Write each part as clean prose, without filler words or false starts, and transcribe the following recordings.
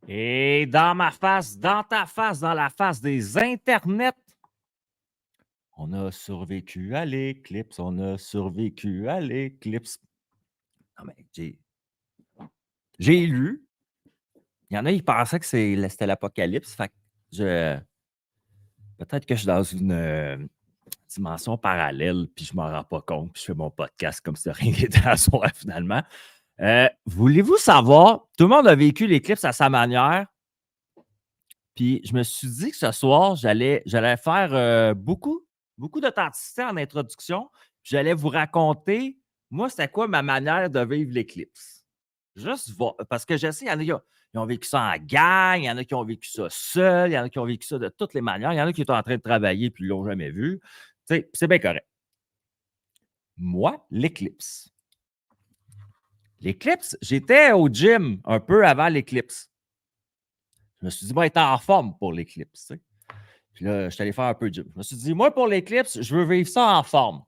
Et dans ma face, dans ta face, dans la face des internets, on a survécu à l'éclipse, on a survécu à l'éclipse. Non, mais j'ai lu. Il y en a, ils pensaient que c'était l'apocalypse. Fait que peut-être que je suis dans une dimension parallèle, puis je m'en rends pas compte, puis je fais mon podcast comme si rien n'était à soi, finalement. Voulez-vous savoir, tout le monde a vécu l'éclipse à sa manière, puis je me suis dit que ce soir, j'allais faire beaucoup d'authenticité en introduction, puis j'allais vous raconter, moi, c'était quoi ma manière de vivre l'éclipse. Juste voir, parce que je sais, il y en a qui ont vécu ça en gang, il y en a qui ont vécu ça seul, il y en a qui ont vécu ça de toutes les manières, il y en a qui étaient en train de travailler puis ils ne l'ont jamais vu. Tu sais, c'est bien correct. Moi, l'éclipse. L'éclipse, j'étais au gym un peu avant l'éclipse. Je me suis dit, moi, être en forme pour l'éclipse. Tu sais. Puis là, je suis allé faire un peu de gym. Je me suis dit, moi, pour l'éclipse, je veux vivre ça en forme.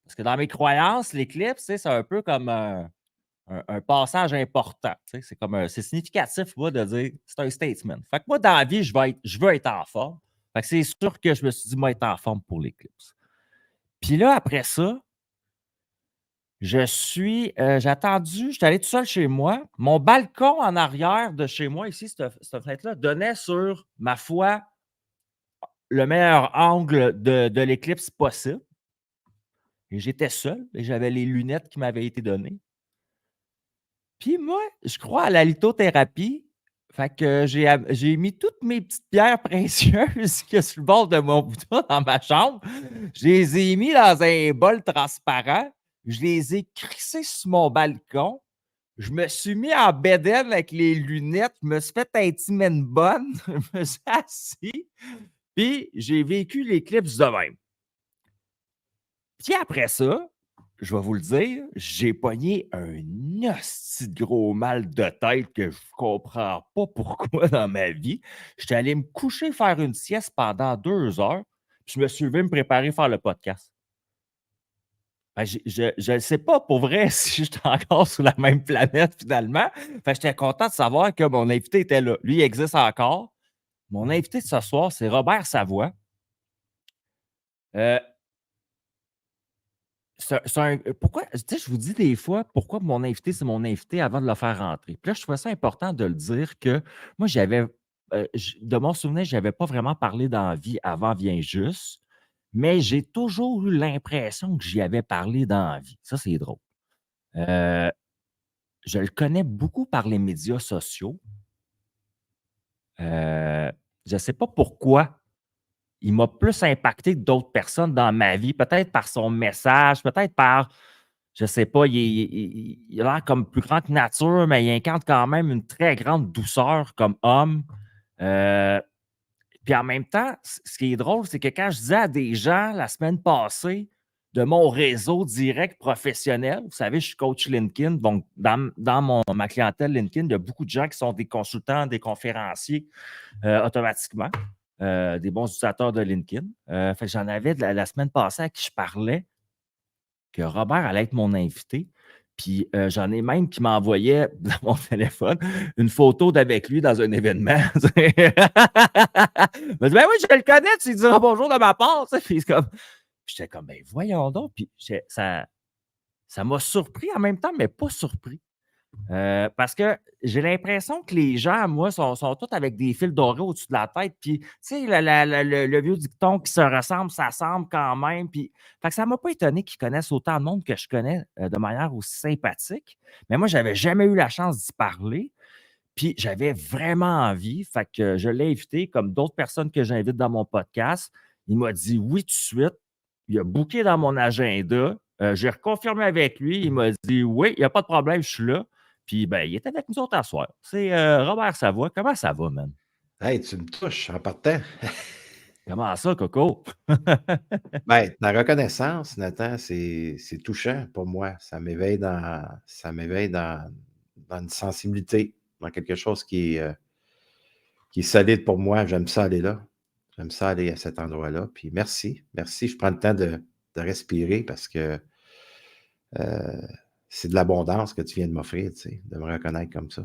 Parce que dans mes croyances, l'éclipse, c'est un peu comme un passage important. Tu sais. C'est significatif, moi, de dire c'est un statement. Fait que moi, dans la vie, je veux être en forme. Fait que c'est sûr que je me suis dit, moi, être en forme pour l'éclipse. Puis là, après ça, j'ai attendu, je suis allé tout seul chez moi. Mon balcon en arrière de chez moi, ici, cette fenêtre-là, donnait sur, ma foi, le meilleur angle de l'éclipse possible. Et j'étais seul et j'avais les lunettes qui m'avaient été données. Puis moi, je crois à la lithothérapie. Fait que j'ai mis toutes mes petites pierres précieuses qui sont sur le bord de mon bouton dans ma chambre. Je les ai mis dans un bol transparent. Je les ai crissées sur mon balcon. Je me suis mis en bedaine avec les lunettes. Je me suis fait un petit bonne. Je me suis assis. Puis j'ai vécu l'éclipse de même. Puis après ça, je vais vous le dire, j'ai pogné un hostie de gros mal de tête que je ne comprends pas pourquoi dans ma vie. J'étais allé me coucher faire une sieste pendant 2 heures, puis je me suis levé me préparer faire le podcast. Ben, je ne sais pas pour vrai si je suis encore sur la même planète finalement. Fait que j'étais content de savoir que mon invité était là. Lui, il existe encore. Mon invité de ce soir, c'est Robert Savoie. Euh, pourquoi, tu sais, je vous dis des fois pourquoi mon invité, c'est mon invité avant de le faire rentrer. Puis là, je trouvais ça important de le dire que moi, de mon souvenir, je n'avais pas vraiment parlé dans la vie avant Vient Juste, mais j'ai toujours eu l'impression que j'y avais parlé dans la vie. Ça, c'est drôle. Euh, je le connais beaucoup par les médias sociaux. Je ne sais pas pourquoi il m'a plus impacté que d'autres personnes dans ma vie, peut-être par son message, peut-être par, je ne sais pas, il a l'air comme plus grand que nature, mais il incarne quand même une très grande douceur comme homme. Euh, Puis en même temps, ce qui est drôle, c'est que quand je disais à des gens la semaine passée de mon réseau direct professionnel, vous savez, je suis coach LinkedIn, donc dans ma clientèle LinkedIn, il y a beaucoup de gens qui sont des consultants, des conférenciers automatiquement, des bons utilisateurs de LinkedIn. Fait que j'en avais la semaine passée à qui je parlais que Robert allait être mon invité. Puis j'en ai même qui m'envoyait dans mon téléphone une photo d'avec lui dans un événement. Il m'a dit, ben oui, je le connais, tu lui diras bonjour de ma part. Puis j'étais comme, ben voyons donc. Puis ça m'a surpris en même temps, mais pas surpris. Parce que j'ai l'impression que les gens, moi, sont tous avec des fils dorés au-dessus de la tête. Puis, tu sais, le vieux dicton qui se ressemble, ça semble quand même. Puis, fait que ça ne m'a pas étonné qu'ils connaissent autant de monde que je connais de manière aussi sympathique. Mais moi, je n'avais jamais eu la chance d'y parler. Puis, j'avais vraiment envie. Fait que je l'ai invité, comme d'autres personnes que j'invite dans mon podcast. Il m'a dit oui tout de suite. Il a booké dans mon agenda. J'ai reconfirmé avec lui. Il m'a dit oui, il n'y a pas de problème, je suis là. Puis, ben, il est avec nous autres à soir. C'est Robert Savoie. Comment ça va, man? Hey, tu me touches en partant. Comment ça, Coco? Ben, la reconnaissance, Nathan, c'est touchant pour moi. Ça m'éveille dans une sensibilité, dans quelque chose qui est solide pour moi. J'aime ça aller là. J'aime ça aller à cet endroit-là. Puis merci. Merci. Je prends le temps de respirer parce que euh, c'est de l'abondance que tu viens de m'offrir, tu sais, de me reconnaître comme ça.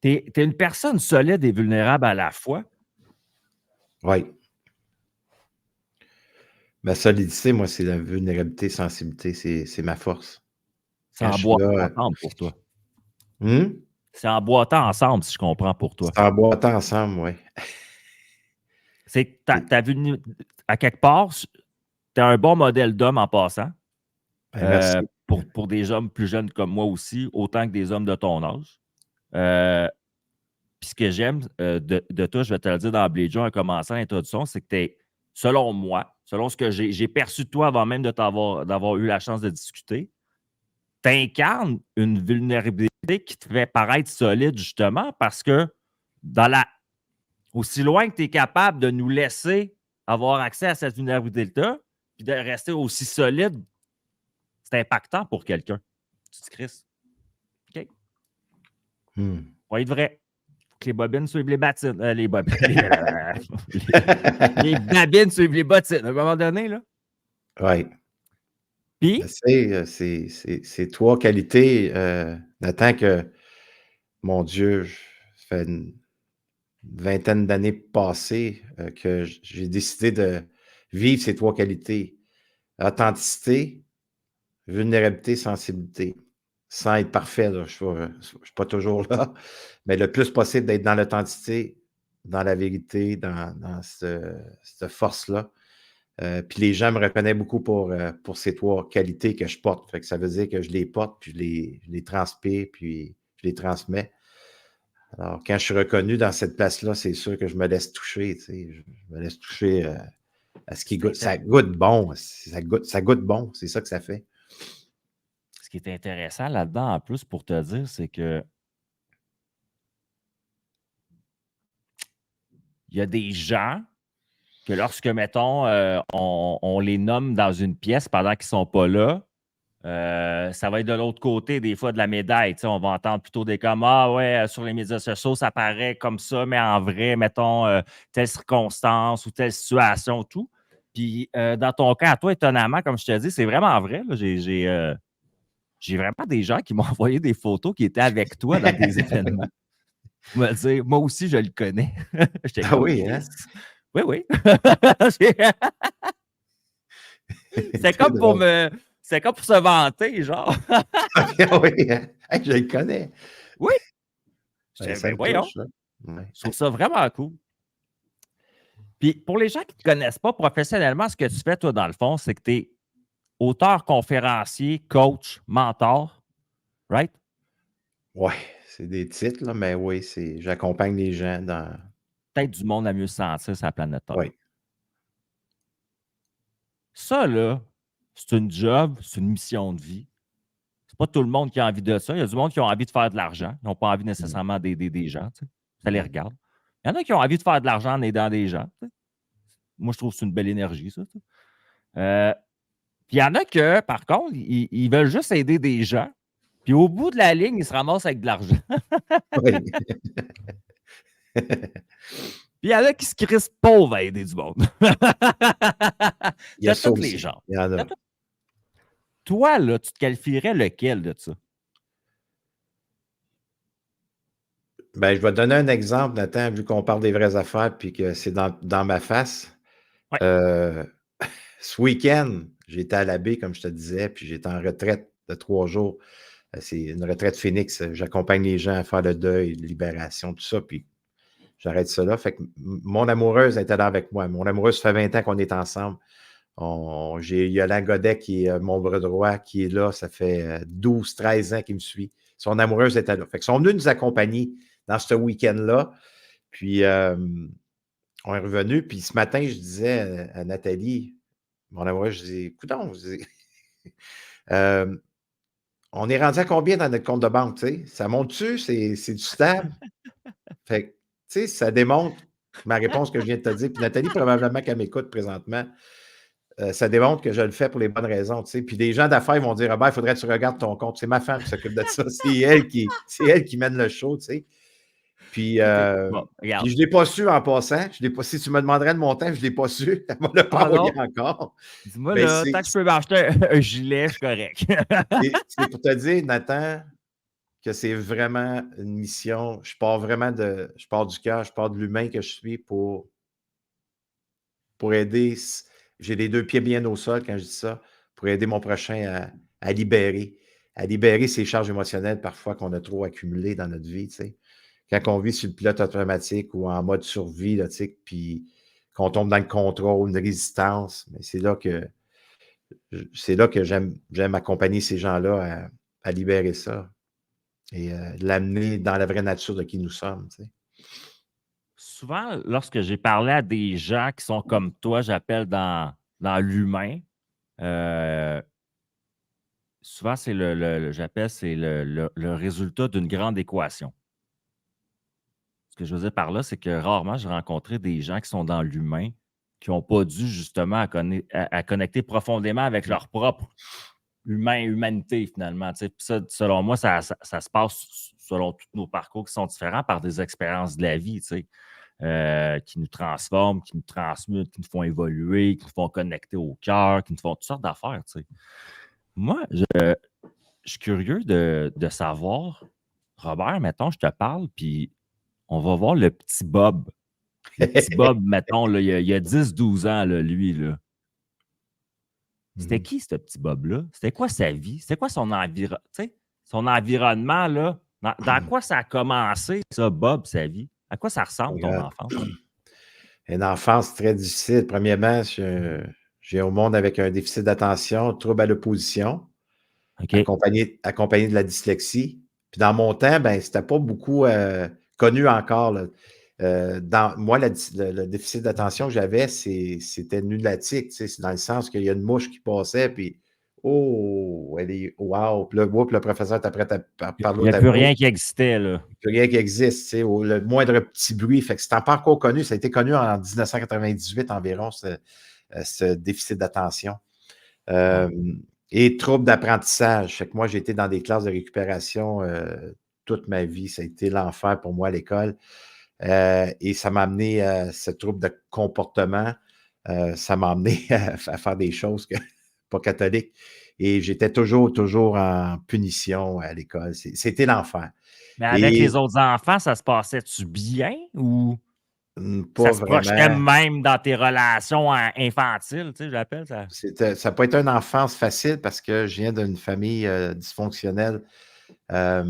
T'es une personne solide et vulnérable à la fois. Oui. Ma solidité, moi, c'est la vulnérabilité, sensibilité, c'est ma force. C'est Quand en je suis boitant là, ensemble pour toi. Hum? C'est en boitant ensemble, si je comprends pour toi. C'est en boitant ensemble, oui. C'est que t'as vu à quelque part, tu es un bon modèle d'homme en passant. Ben, merci. Pour des hommes plus jeunes comme moi aussi, autant que des hommes de ton âge. Puis ce que j'aime de toi, je vais te le dire d'emblée de jeu en commençant l'introduction, c'est que tu es, selon moi, selon ce que j'ai perçu de toi avant même d'avoir eu la chance de discuter, tu incarnes une vulnérabilité qui te fait paraître solide justement parce que dans la aussi loin que tu es capable de nous laisser avoir accès à cette vulnérabilité-là, puis de rester aussi solide, c'est impactant pour quelqu'un. Tu te dis, Chris, OK, Hum. faut être vrai. Faut que les bobines suivent les batines. Les bobines. Les babines suivent les bottines. À un moment donné, là. Oui. Puis, C'est 3 qualités, Nathan, que, mon Dieu, ça fait une vingtaine d'années passées, que j'ai décidé de vivre ces 3 qualités. Authenticité, vulnérabilité, sensibilité. Sans être parfait, là, je suis pas toujours là, mais le plus possible d'être dans l'authenticité, dans la vérité, dans cette force-là. Puis les gens me reconnaissent beaucoup pour ces 3 qualités que je porte. Fait que ça veut dire que je les porte, puis je les transpire, puis je les transmets. Alors, quand je suis reconnu dans cette place-là, c'est sûr que je me laisse toucher, tu sais, je me laisse toucher, à ce qui goûte. Ça goûte bon, ça goûte bon, c'est ça que ça fait. ce qui est intéressant là-dedans, en plus, pour te dire, c'est que il y a des gens que lorsque, mettons, on les nomme dans une pièce pendant qu'ils ne sont pas là, ça va être de l'autre côté, des fois, de la médaille. Tu sais, on va entendre plutôt des comme Ah ouais, sur les médias sociaux, ça paraît comme ça, mais en vrai, mettons, telle circonstance ou telle situation, tout. Puis dans ton cas, à toi, étonnamment, comme je te dis, c'est vraiment vrai. Là, j'ai vraiment des gens qui m'ont envoyé des photos qui étaient avec toi dans des événements. Pour me dire, moi aussi, je le connais. J'étais Ah comme oui, Chris. hein? Oui, oui. C'est Très comme pour drôle. me. C'est comme pour se vanter, genre. Ah oui, hein? Hey, je le connais. Oui. Ben, J'étais, ça ben me voyons. touche, là. Ouais. Je trouve ça vraiment cool. Puis pour les gens qui ne te connaissent pas professionnellement, ce que tu fais, toi, dans le fond, c'est que tu es auteur, conférencier, coach, mentor, right? Ouais, c'est des titres, là, mais oui, j'accompagne les gens dans. Peut-être du monde à mieux se sentir sur la planète Terre. Oui. Ça, là, c'est une job, c'est une mission de vie. C'est pas tout le monde qui a envie de ça. Il y a du monde qui a envie de faire de l'argent. Ils n'ont pas envie Mmh. nécessairement d'aider des gens. Tu sais. Ça les Ouais. regarde. Il y en a qui ont envie de faire de l'argent en aidant des gens. Tu sais. Moi, je trouve que c'est une belle énergie, ça. Tu sais. Puis il y en a que, par contre, ils veulent juste aider des gens. Puis au bout de la ligne, ils se ramassent avec de l'argent. Oui. Puis il y en a qui se crissent pauvres à aider du monde. Il y a T'as ça tous les aussi. genres. Il y en a. Toi, là, tu te qualifierais lequel de ça? Ben, je vais te donner un exemple, Nathan, vu qu'on parle des vraies affaires puis que c'est dans ma face. Ouais. Heu, Ce week-end, j'étais à la baie, comme je te disais, puis j'étais en retraite de 3 jours. C'est une retraite Phoenix. J'accompagne les gens à faire le deuil, libération, tout ça, puis j'arrête ça là. Fait que mon amoureuse était là avec moi. Mon amoureuse, ça fait 20 ans qu'on est ensemble. J'ai Yolande Godet, qui est mon bras droit, qui est là. Ça fait 12, 13 ans qu'il me suit. Son amoureuse était là. Fait qu'ils sont venus nous accompagner dans ce week-end-là. Puis, on est revenu. Puis ce matin, je disais à Nathalie, mon amoureuse, je dis, coudonc, je dis, euh, on est rendu à combien dans notre compte de banque, tu sais? Ça monte-tu? C'est du stable? Fait que, tu sais, ça démontre ma réponse que je viens de te dire. Puis Nathalie, probablement qu'elle m'écoute présentement. Ça démontre que je le fais pour les bonnes raisons, tu sais. Puis des gens d'affaires vont dire, ah ben, il faudrait que tu regardes ton compte. C'est ma femme qui s'occupe de ça. C'est elle qui mène le show, tu sais. Puis, Bon, puis regarde. je ne l'ai pas su en passant. Si tu me demanderais de mon temps, je ne l'ai pas su. Elle ne me l'a pas Ah envoyé non, encore. dis-moi Mais là, tant que je peux m'acheter un gilet, je suis correct. c'est pour te dire, Nathan, que c'est vraiment une mission. Je pars du cœur, je pars de l'humain que je suis pour aider. J'ai les deux pieds bien au sol quand je dis ça, pour aider mon prochain à libérer ces charges émotionnelles parfois qu'on a trop accumulées dans notre vie, tu sais. Quand on vit sur le pilote automatique ou en mode survie, là, tu sais, puis qu'on tombe dans le contrôle, une résistance, mais c'est là que j'aime accompagner ces gens-là à libérer ça et l'amener dans la vraie nature de qui nous sommes, tu sais. Souvent, lorsque j'ai parlé à des gens qui sont comme toi, j'appelle dans l'humain, euh, souvent, c'est j'appelle, c'est le résultat d'une grande équation. Ce que je veux dire par là, c'est que rarement j'ai rencontré des gens qui sont dans l'humain, qui n'ont pas dû justement à connecter profondément avec leur propre humanité, finalement. Tu sais. Puis ça, selon moi, ça se passe selon tous nos parcours qui sont différents par des expériences de la vie, tu sais, qui nous transforment, qui nous transmutent, qui nous font évoluer, qui nous font connecter au cœur, qui nous font toutes sortes d'affaires. Tu sais. Moi, je suis curieux de savoir, Robert, mettons, je te parle, puis on va voir le petit Bob. Le petit Bob, mettons, là, il y a 10-12 ans, là, lui. Là. C'était Mhm. qui, ce petit Bob-là? C'était quoi sa vie? C'était quoi son son environnement, là? Dans quoi ça a commencé, ça, Bob, sa vie? À quoi ça ressemble, ton Regarde, enfance? une enfance très difficile. Premièrement, j'ai au monde avec un déficit d'attention, trouble à l'opposition, OK. accompagné de la dyslexie. Puis dans mon temps, ben, c'était pas beaucoup connu encore, là. Moi, le déficit d'attention que j'avais, c'était nulatique. Tu sais, c'est dans le sens qu'il y a une mouche qui passait, puis oh, elle est wow. Puis là, whoop, le professeur est prêt à Il parler au n'y a plus tableau. rien qui existait, là. Plus rien qui existe, tu sais, le moindre petit bruit. Fait que c'était pas encore connu. Ça a été connu en 1998 environ, ce déficit d'attention. Euh, Wow. et troubles d'apprentissage. Fait que moi, j'ai été dans des classes de récupération toute ma vie. Ça a été l'enfer pour moi à l'école. Et ça m'a amené à ce trouble de comportement. Ça m'a amené à faire des choses pas catholiques. Et j'étais toujours en punition à l'école. C'était l'enfer. Mais avec Et les autres enfants, ça se passait-tu bien ou ça pas se projetait vraiment. même dans tes relations infantiles, tu sais, j'appelle ça? Ça n'a pas été une enfance facile parce que je viens d'une famille dysfonctionnelle. Euh,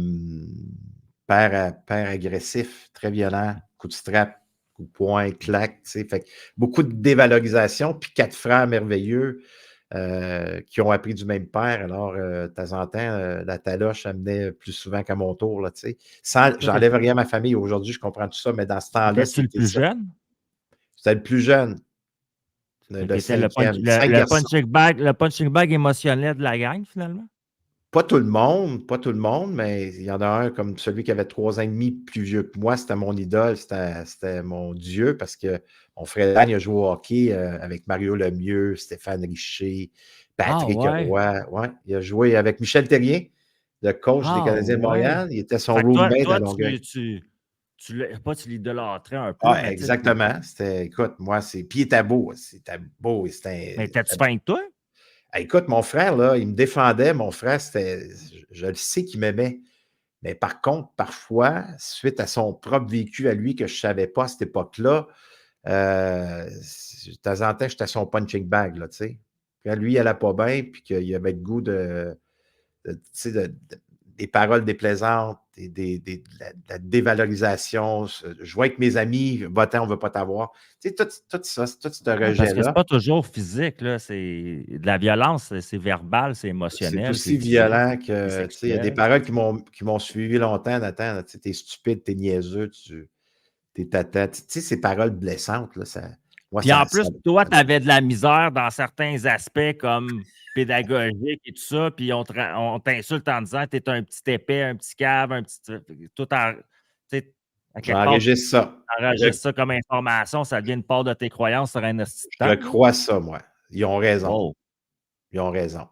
père agressif, très violent, coup de strap, coup de poing, claque, tu sais. Fait que beaucoup de dévalorisation, puis 4 frères merveilleux qui ont appris du même père. Alors, de temps en temps, la taloche amenait plus souvent qu'à mon tour, là, tu sais. Toi, J'enlève rien à ma famille. Aujourd'hui, je comprends tout ça, mais dans ce temps-là, t'étais-tu le c'était plus ça. jeune? C'était le plus jeune, Fait que le t'étais le, cinquième. 5 garçons. le punching bag émotionnel de la gang, finalement? Pas tout le monde, mais il y en a un comme celui qui avait 3 ans et demi plus vieux que moi. C'était mon idole, c'était mon Dieu parce que mon frère Dan, il a joué au hockey avec Mario Lemieux, Stéphane Richer, Ah Patrick ouais. Roy. Ouais, il a joué avec Michel Terrien, le coach des Ah Canadiens de ouais. Montréal. Il était son Fait que toi, roommate à toi Longueuil. pas tu l'idolâtrais un peu, Ah, mais tu sais, exactement. Écoute, moi, puis il était beau. C'était beau. mais t'as-tu faim de toi? Ah, écoute, mon frère, là, il me défendait. Mon frère, je le sais qu'il m'aimait. Mais par contre, parfois, suite à son propre vécu à lui que je ne savais pas à cette époque-là, de temps en temps, j'étais son punching bag, là, tu sais. Quand lui, il n'allait pas bien, puis qu'il avait le goût tu sais, des paroles déplaisantes, de la dévalorisation. Je vois que mes amis, va-t'en, on ne veut pas t'avoir. Tu sais, tout ça, tout ce Ouais, parce que c'est rejet-là, pas toujours physique, là. C'est de la violence, c'est verbal, c'est c'est émotionnel, c'est aussi physique, violent c'est que, tu sais, il y a des sexuel. paroles qui m'ont suivi longtemps, Nathan. Tu sais, t'es stupide, t'es niaiseux, t'es tata. Tu sais, ces paroles blessantes, là, moi, Puis en plus, toi, tu avais de la misère dans certains aspects comme pédagogique et tout ça, puis on t'insulte en disant que tu es un petit épais, un petit cave, un petit. Tout en. Tu sais, à quelque part, tu j'enregistre ça. enregistres ça comme information, ça devient une part de tes croyances sur un hostie de Je temps, là. crois ça, moi. Ils ont raison. Wow. Ils ont raison.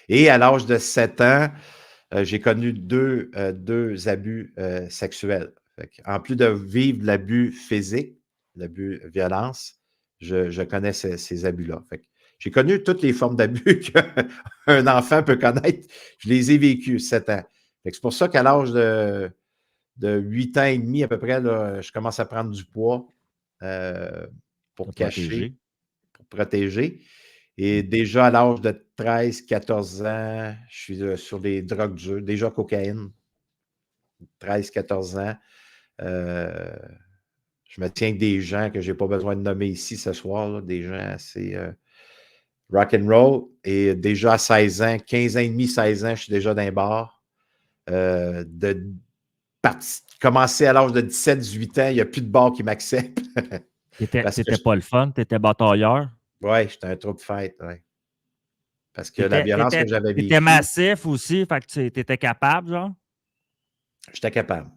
Et à l'âge de 7 ans, j'ai connu deux abus sexuels. En plus de vivre l'abus physique, l'abus violence, je connais ces abus-là. J'ai connu toutes les formes d'abus qu'un enfant peut connaître. Je les ai vécus 7 ans. C'est pour ça qu'à l'âge de 8 ans et demi à peu près, là, je commence à prendre du poids pour cacher, pour protéger. Et déjà à l'âge de 13-14 ans, je suis sur des drogues dures, déjà cocaïne. 13-14 ans. Je me tiens avec des gens que je n'ai pas besoin de nommer ici ce soir, là, des gens assez rock and roll. Et déjà à 16 ans, 15 ans et demi, 16 ans, je suis déjà dans un bar. Commencer à l'âge de 17-18 ans, il n'y a plus de bar qui m'accepte. T'étais pas le fun, t'étais batailleur. Oui, j'étais un trou de fête, oui. Parce que la T'étais violence que j'avais t'étais vécue, massif aussi, fait que t'étais capable, genre? j'étais capable.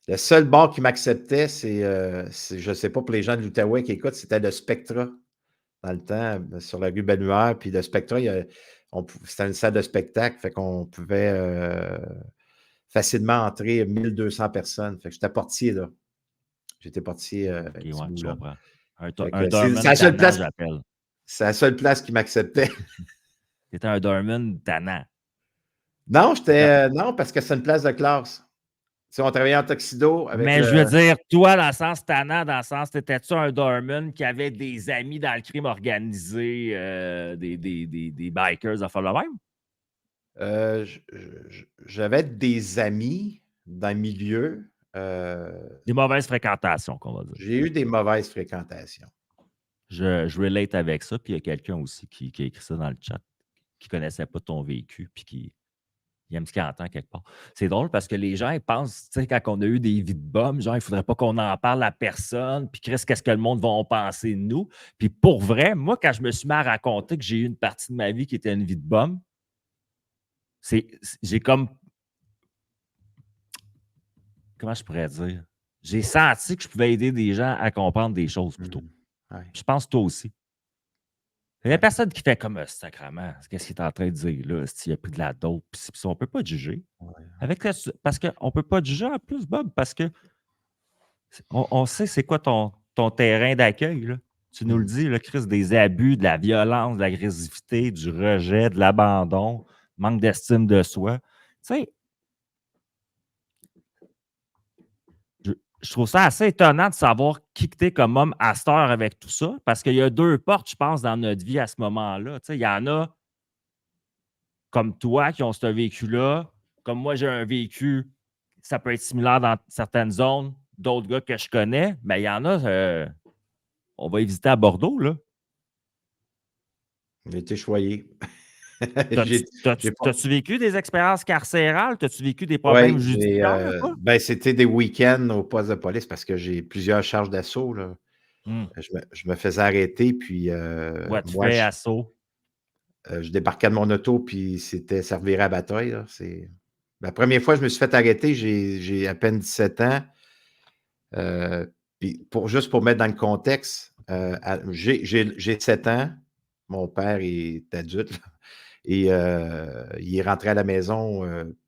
Le seul bar qui m'acceptait, je ne sais pas, pour les gens de l'Outaouais qui écoutent, c'était le Spectra, dans le temps, sur la rue Belluaire. Puis le Spectra, c'était une salle de spectacle, fait qu'on pouvait facilement entrer 1200 personnes. Fait que j'étais portier, là. J'étais portier un OK, petit ouais, bout, je là. comprends. Fait Un que c'est doorman la seule tannant, place, j'appelle. c'est la seule place qui m'acceptait. T'étais un doorman tannant. Non, non, parce que c'est une place de classe. Tu sais, on travaillait en tuxedo avec Mais le. je veux dire, toi, dans le sens tannant, dans le sens, t'étais-tu un doorman qui avait des amis dans le crime organisé, des bikers à faire le même? J'avais des amis dans le milieu. Des mauvaises fréquentations, qu'on va dire. J'ai eu des mauvaises fréquentations. Je relate avec ça, puis il y a quelqu'un aussi qui a écrit ça dans le chat, qui ne connaissait pas ton vécu, puis qui aime ce qu'il entend quelque part. C'est drôle parce que les gens, ils pensent, tu sais, quand on a eu des vies de bum, genre, il ne faudrait pas qu'on en parle à personne, puis qu'est-ce que le monde va en penser de nous. Puis pour vrai, moi, quand je me suis mis à raconter que j'ai eu une partie de ma vie qui était une vie de bum, j'ai comme. Comment je pourrais dire? J'ai senti que je pouvais aider des gens à comprendre des choses plutôt. Ouais. Je pense que toi aussi. Il n'y a Ouais. personne qui fait comme sacrement. Qu'est-ce qu'il est en train de dire là? S'il a pris de la dope, on ne peut pas te juger. Ouais. Parce qu'on ne peut pas te juger en plus, Bob, parce que on sait c'est quoi ton terrain d'accueil. Là. Tu nous le dis, le Chris, des abus, de la violence, de l'agressivité, du rejet, de l'abandon, manque d'estime de soi. Tu sais, je trouve ça assez étonnant de savoir qui que t'es comme homme à cette heure avec tout ça, parce qu'il y a deux portes, je pense, dans notre vie à ce moment-là. Tu sais, il y en a comme toi qui ont ce vécu-là. Comme moi, j'ai un vécu, ça peut être similaire dans certaines zones, d'autres gars que je connais, mais il y en a, on va y visiter à Bordeaux, là. J'ai été choyé. J'ai pas. T'as-tu vécu des expériences carcérales? T'as-tu vécu des problèmes Oui, judiciaires, toi? c'était des week-ends au poste de police parce que j'ai plusieurs charges d'assaut, là. Hmm. Je me faisais arrêter, puis What tu moi, fais, assaut? je débarquais de mon auto, puis ça revirait à bataille, là. La première fois que je me suis fait arrêter, j'ai à peine 17 ans. Puis juste pour mettre dans le contexte, j'ai 7 ans. Mon père est adulte, là, et il est rentré à la maison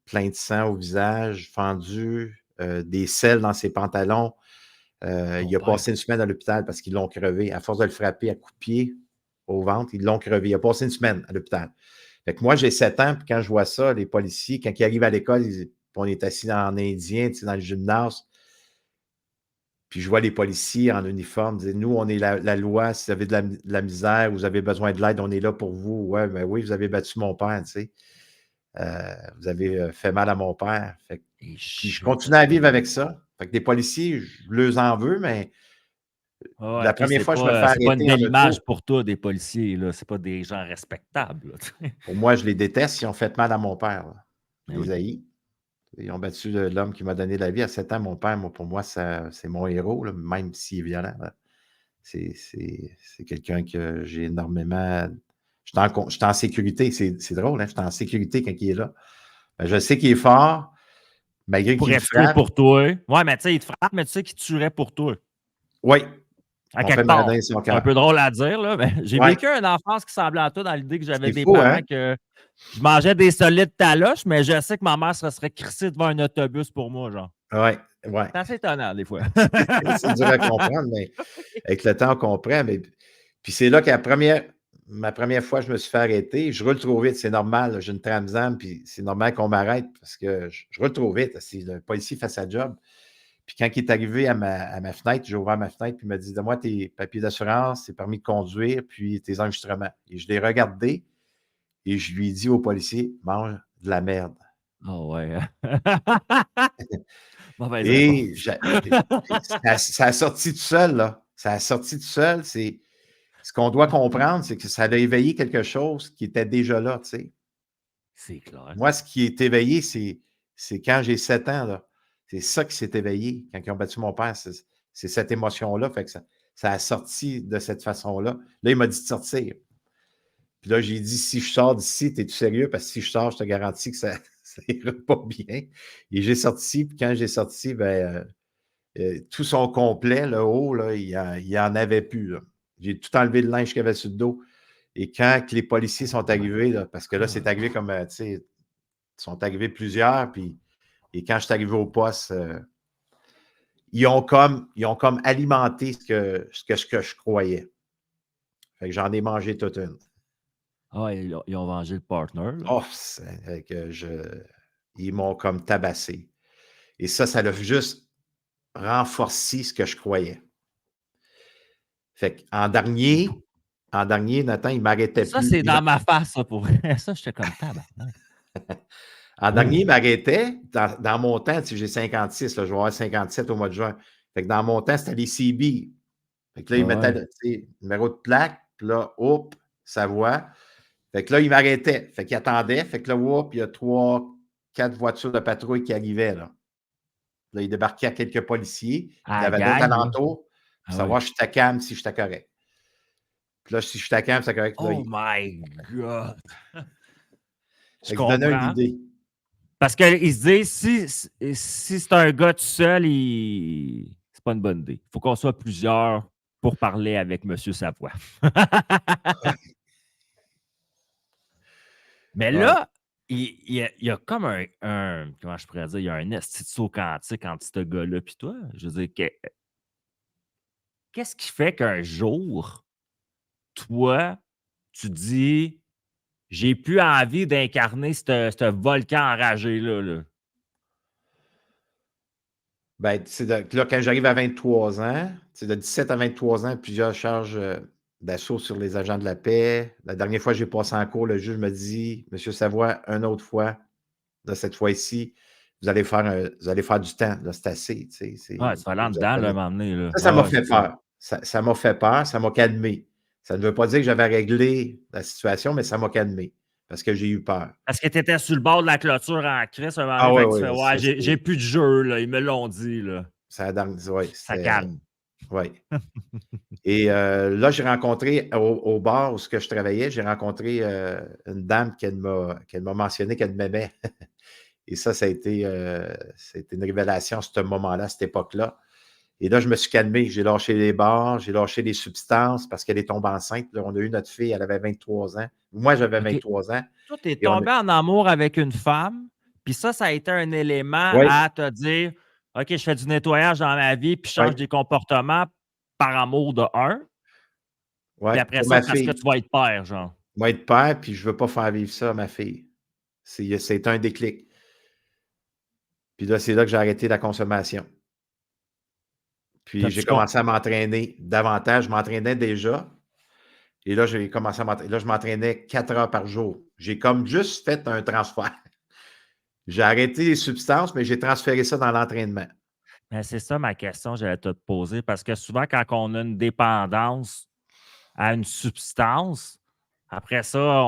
plein de sang au visage, fendu, des selles dans ses pantalons. Il a passé une semaine à l'hôpital parce qu'ils l'ont crevé. À force de le frapper à coups de pied au ventre, ils l'ont crevé. Il a passé une semaine à l'hôpital. Fait que moi, j'ai 7 ans, puis quand je vois ça, les policiers, quand ils arrivent à l'école, on est assis en indien, dans le gymnase, puis je vois les policiers en uniforme dire: nous, on est la loi, si vous avez de la misère, vous avez besoin de l'aide, on est là pour vous. Ouais, mais oui, vous avez battu mon père, tu sais. Vous avez fait mal à mon père. Puis je continue à vivre avec ça. Fait que des policiers, je leur en veux, mais Ouais, la toi, première fois que je me fais c'est pas une arrêter en belle image auto, pour toi, des policiers, là. C'est pas des gens respectables, là, tu sais. pour moi, je les déteste. Ils ont fait mal à mon père, là. Je Ben les oui. haïs. Ils ont battu l'homme qui m'a donné la vie à 7 ans. Mon père, pour moi, c'est mon héros, là, même s'il est violent, là. C'est quelqu'un que j'ai énormément. Je suis en sécurité. C'est drôle, hein? Je suis en sécurité quand il est là. Ben, je sais qu'il est fort, malgré qu'il me Pourrait tuer frappe. pour toi. Ouais, mais tu sais, il te frappe, mais tu sais qu'il tuerait pour toi. Oui, À on fait quelque mal part. dans son C'est un cœur. peu drôle à dire, là, mais j'ai Oui, vécu une enfance qui semblait à toi dans l'idée que j'avais c'est des fou, hein? parents que je mangeais des solides taloches, mais je sais que ma mère se serait crissée devant un autobus pour moi, genre. Oui, oui. C'est assez étonnant, des fois. C'est dur à comprendre, mais avec le temps, on comprend. Mais. Puis c'est là que la première. ma première fois, je me suis fait arrêter. Je roule trop vite, c'est normal. J'ai une Trans-Am, puis c'est normal qu'on m'arrête parce que je roule trop vite. Si le policier fait sa job. Puis quand il est arrivé à ma fenêtre, j'ai ouvert ma fenêtre, puis il m'a dit, donne-moi tes papiers d'assurance, tes permis de conduire, puis tes enregistrements. Et je l'ai regardé et je lui ai dit au policier, mange de la merde. Ah ouais. Mauvaise Et réponse. ça a sorti tout seul, là. Ça a sorti tout seul. Ce qu'on doit comprendre, c'est que ça a éveillé quelque chose qui était déjà là, tu sais. C'est clair. Moi, ce qui est éveillé, c'est quand j'ai 7 ans, là. C'est ça qui s'est éveillé quand ils ont battu mon père. C'est cette émotion-là. Fait que ça a sorti de cette façon-là. Là, il m'a dit de sortir. Puis là, j'ai dit, si je sors d'ici, es-tu sérieux? Parce que si je sors, je te garantis que ça ira pas bien. Et j'ai sorti, puis quand j'ai sorti, ben, tout son complet, le haut, là, il y en avait plus, là. J'ai tout enlevé le linge qu'il y avait sur le dos. Et quand que les policiers sont Oh my arrivés, là, parce que là, c'est God. arrivé comme, tu sais, ils sont arrivés plusieurs, et quand je suis arrivé au poste, ils ont comme alimenté ce que je croyais. Fait que j'en ai mangé toute une. Ah ouais, ils ont vengé le partner, là. Oh, fait que ils m'ont comme tabassé. Et ça l'a juste renforcé ce que je croyais. Fait en dernier, Nathan, il m'arrêtait Ça, plus. c'est dans ma face, ça, pour vrai. Ça, j'étais comme tabarnak. En dernier, il Oh! m'arrêtait. Dans mon temps, j'ai 56, là, je vais avoir 57 au mois de juin. Fait que dans mon temps, c'était les CB. Fait que là, il Ah mettait ouais. le numéro de plaque, puis là, hop, sa voix. Fait que là, il m'arrêtait. Fait qu'il attendait. Fait que là, hop, il y a 3, 4 voitures de patrouille qui arrivaient, là. Là, il débarquait à quelques policiers. À Il y la avait d'autres gang, là. alentours pour Ah ouais. savoir si j'étais calme, si j'étais correct. Puis là, si j'étais calme, c'était correct. Là, Oh my God! Je fait que je donnais une comprends. idée. Parce qu'ils se disent, si c'est un gars tout seul, c'est pas une bonne idée. Il faut qu'on soit plusieurs pour parler avec Monsieur Savoie. Mais Ouais. là, il y a comme comment je pourrais dire, il y a un esti de saut quantique entre ce gars-là et toi. Je veux dire, qu'est-ce qui fait qu'un jour, toi, tu dis, j'ai plus envie d'incarner ce volcan enragé-là, là. Ben, là, quand j'arrive à 23 ans, c'est de 17 à 23 ans, plusieurs charges d'assaut sur les agents de la paix. La dernière fois que j'ai passé en cours, le juge me dit, Monsieur Savoie, une autre fois, là, cette fois-ci, vous allez faire du temps. Là, c'est assez. Ouais, tu vas aller en Vous dedans, là, à un apprenez. moment donné, là. Ça m'a Ouais, ouais, fait c'est ça. peur. Ça m'a fait peur, ça m'a calmé. Ça ne veut pas dire que j'avais réglé la situation, mais ça m'a calmé parce que j'ai eu peur. Parce que tu étais sur le bord de la clôture en crise, à un moment Ah donné, oui, fait que tu fais: oui, «Ouais, j'ai plus de jeu, là, ils me l'ont dit, là». ouais, Ça c'était, calme. ouais. Et là, j'ai rencontré au bar où ce que je travaillais, j'ai rencontré une dame qu'elle m'a mentionné qu'elle m'aimait. Et ça a été une révélation à ce moment-là, à cette époque-là. Et là, je me suis calmé. J'ai lâché les bars, j'ai lâché les substances parce qu'elle est tombée enceinte. Là, on a eu notre fille, elle avait 23 ans. Moi, j'avais OK. 23 ans. Toi, tu es Et on a... tombé en amour avec une femme, puis ça a été un élément Oui, à te dire: «OK, je fais du nettoyage dans ma vie, puis je oui, change des comportements par amour de un, oui. puis après Pour ça, ma parce que fille. tu vas être père», genre. Moi, être père, puis je ne veux pas faire vivre ça à ma fille. C'est un déclic. Puis là, c'est là que j'ai arrêté la consommation. Puis j'ai T'as-tu con commencé à m'entraîner davantage. Je m'entraînais déjà. Et là, j'ai commencé à m'entraîner. Là, je m'entraînais 4 heures par jour. J'ai comme juste fait un transfert. J'ai arrêté les substances, mais j'ai transféré ça dans l'entraînement. Ben, c'est ça ma question, j'allais te poser, parce que souvent, quand on a une dépendance à une substance, après ça,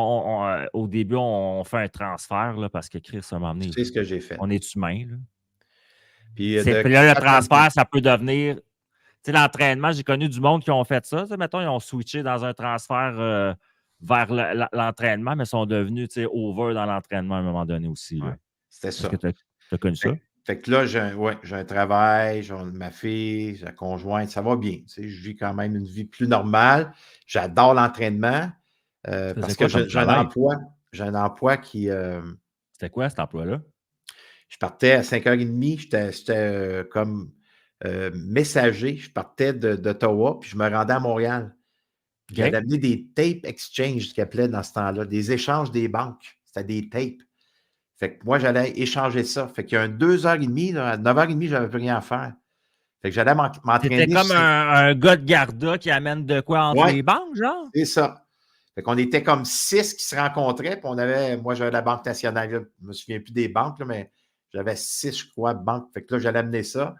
au début, on fait un transfert, là, parce que Chris, à un moment donné, C'est ce que j'ai fait. on est humain, là. Puis Puis de là, le 4 ans. transfert, ça peut devenir. Tu sais, l'entraînement, j'ai connu du monde qui ont fait ça. Tu sais, mettons, ils ont switché dans un transfert vers l'entraînement, mais sont devenus, tu sais, over dans l'entraînement à un moment donné aussi, là. Ouais, c'était Est-ce que ça. tu as connu ça? Fait que là, j'ai un travail, j'ai ma fille, j'ai la conjointe, ça va bien. Tu sais, je vis quand même une vie plus normale. J'adore l'entraînement Tu faisais parce que quoi comme j'ai un travail? emploi. J'ai un emploi qui. C'était quoi cet emploi-là? Je partais à 5h30, j'étais comme messager. Je partais d'Ottawa, puis je me rendais à Montréal. J'allais amener des tape exchange, qu'ils appelaient dans ce temps-là, des échanges des banques. C'était des tapes. Fait que moi, j'allais échanger ça. Fait qu'il y a un 2h30, là, à 9h30, j'avais plus rien à faire. Fait que j'allais C'était m'entraîner. comme un gars de Garda qui amène de quoi entre Ouais, les banques, genre? c'est ça. Fait qu'on était comme 6 qui se rencontraient, puis moi, j'avais la Banque nationale. Là, je ne me souviens plus des banques, là, mais j'avais 6, je crois, banques. Fait que là, j'allais amener ça.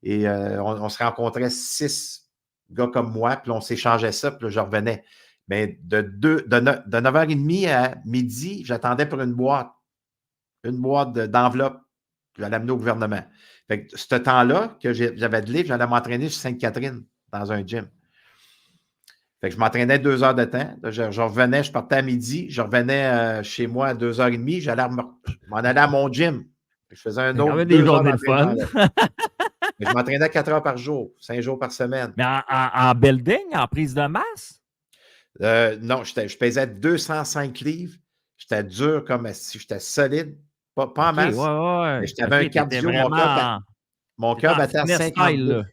Et on se rencontrait 6 gars comme moi, puis là, on s'échangeait ça, puis là, je revenais. Mais de 9h30 à midi, j'attendais pour une boîte d'enveloppe que j'allais amener au gouvernement. Fait que ce temps-là, que j'avais de livre, j'allais m'entraîner sur Sainte-Catherine, dans un gym. Fait que je m'entraînais 2 heures de temps. Là, je revenais, je partais à midi, je revenais chez moi à 2h30, j'allais m'en aller à mon gym. Je faisais un C'est quand autre même des 2 heures journées de d'entraînement fun. là. Je m'entraînais 4 heures par jour, 5 jours par semaine. Mais en building, en prise de masse? Non, je pesais 205 livres. J'étais dur comme si j'étais solide, pas en OK, ouais, masse, mais ouais. j'avais OK, un t'étais cardio. vraiment Mon t'étais cœur en battait à fitness style, 52. là.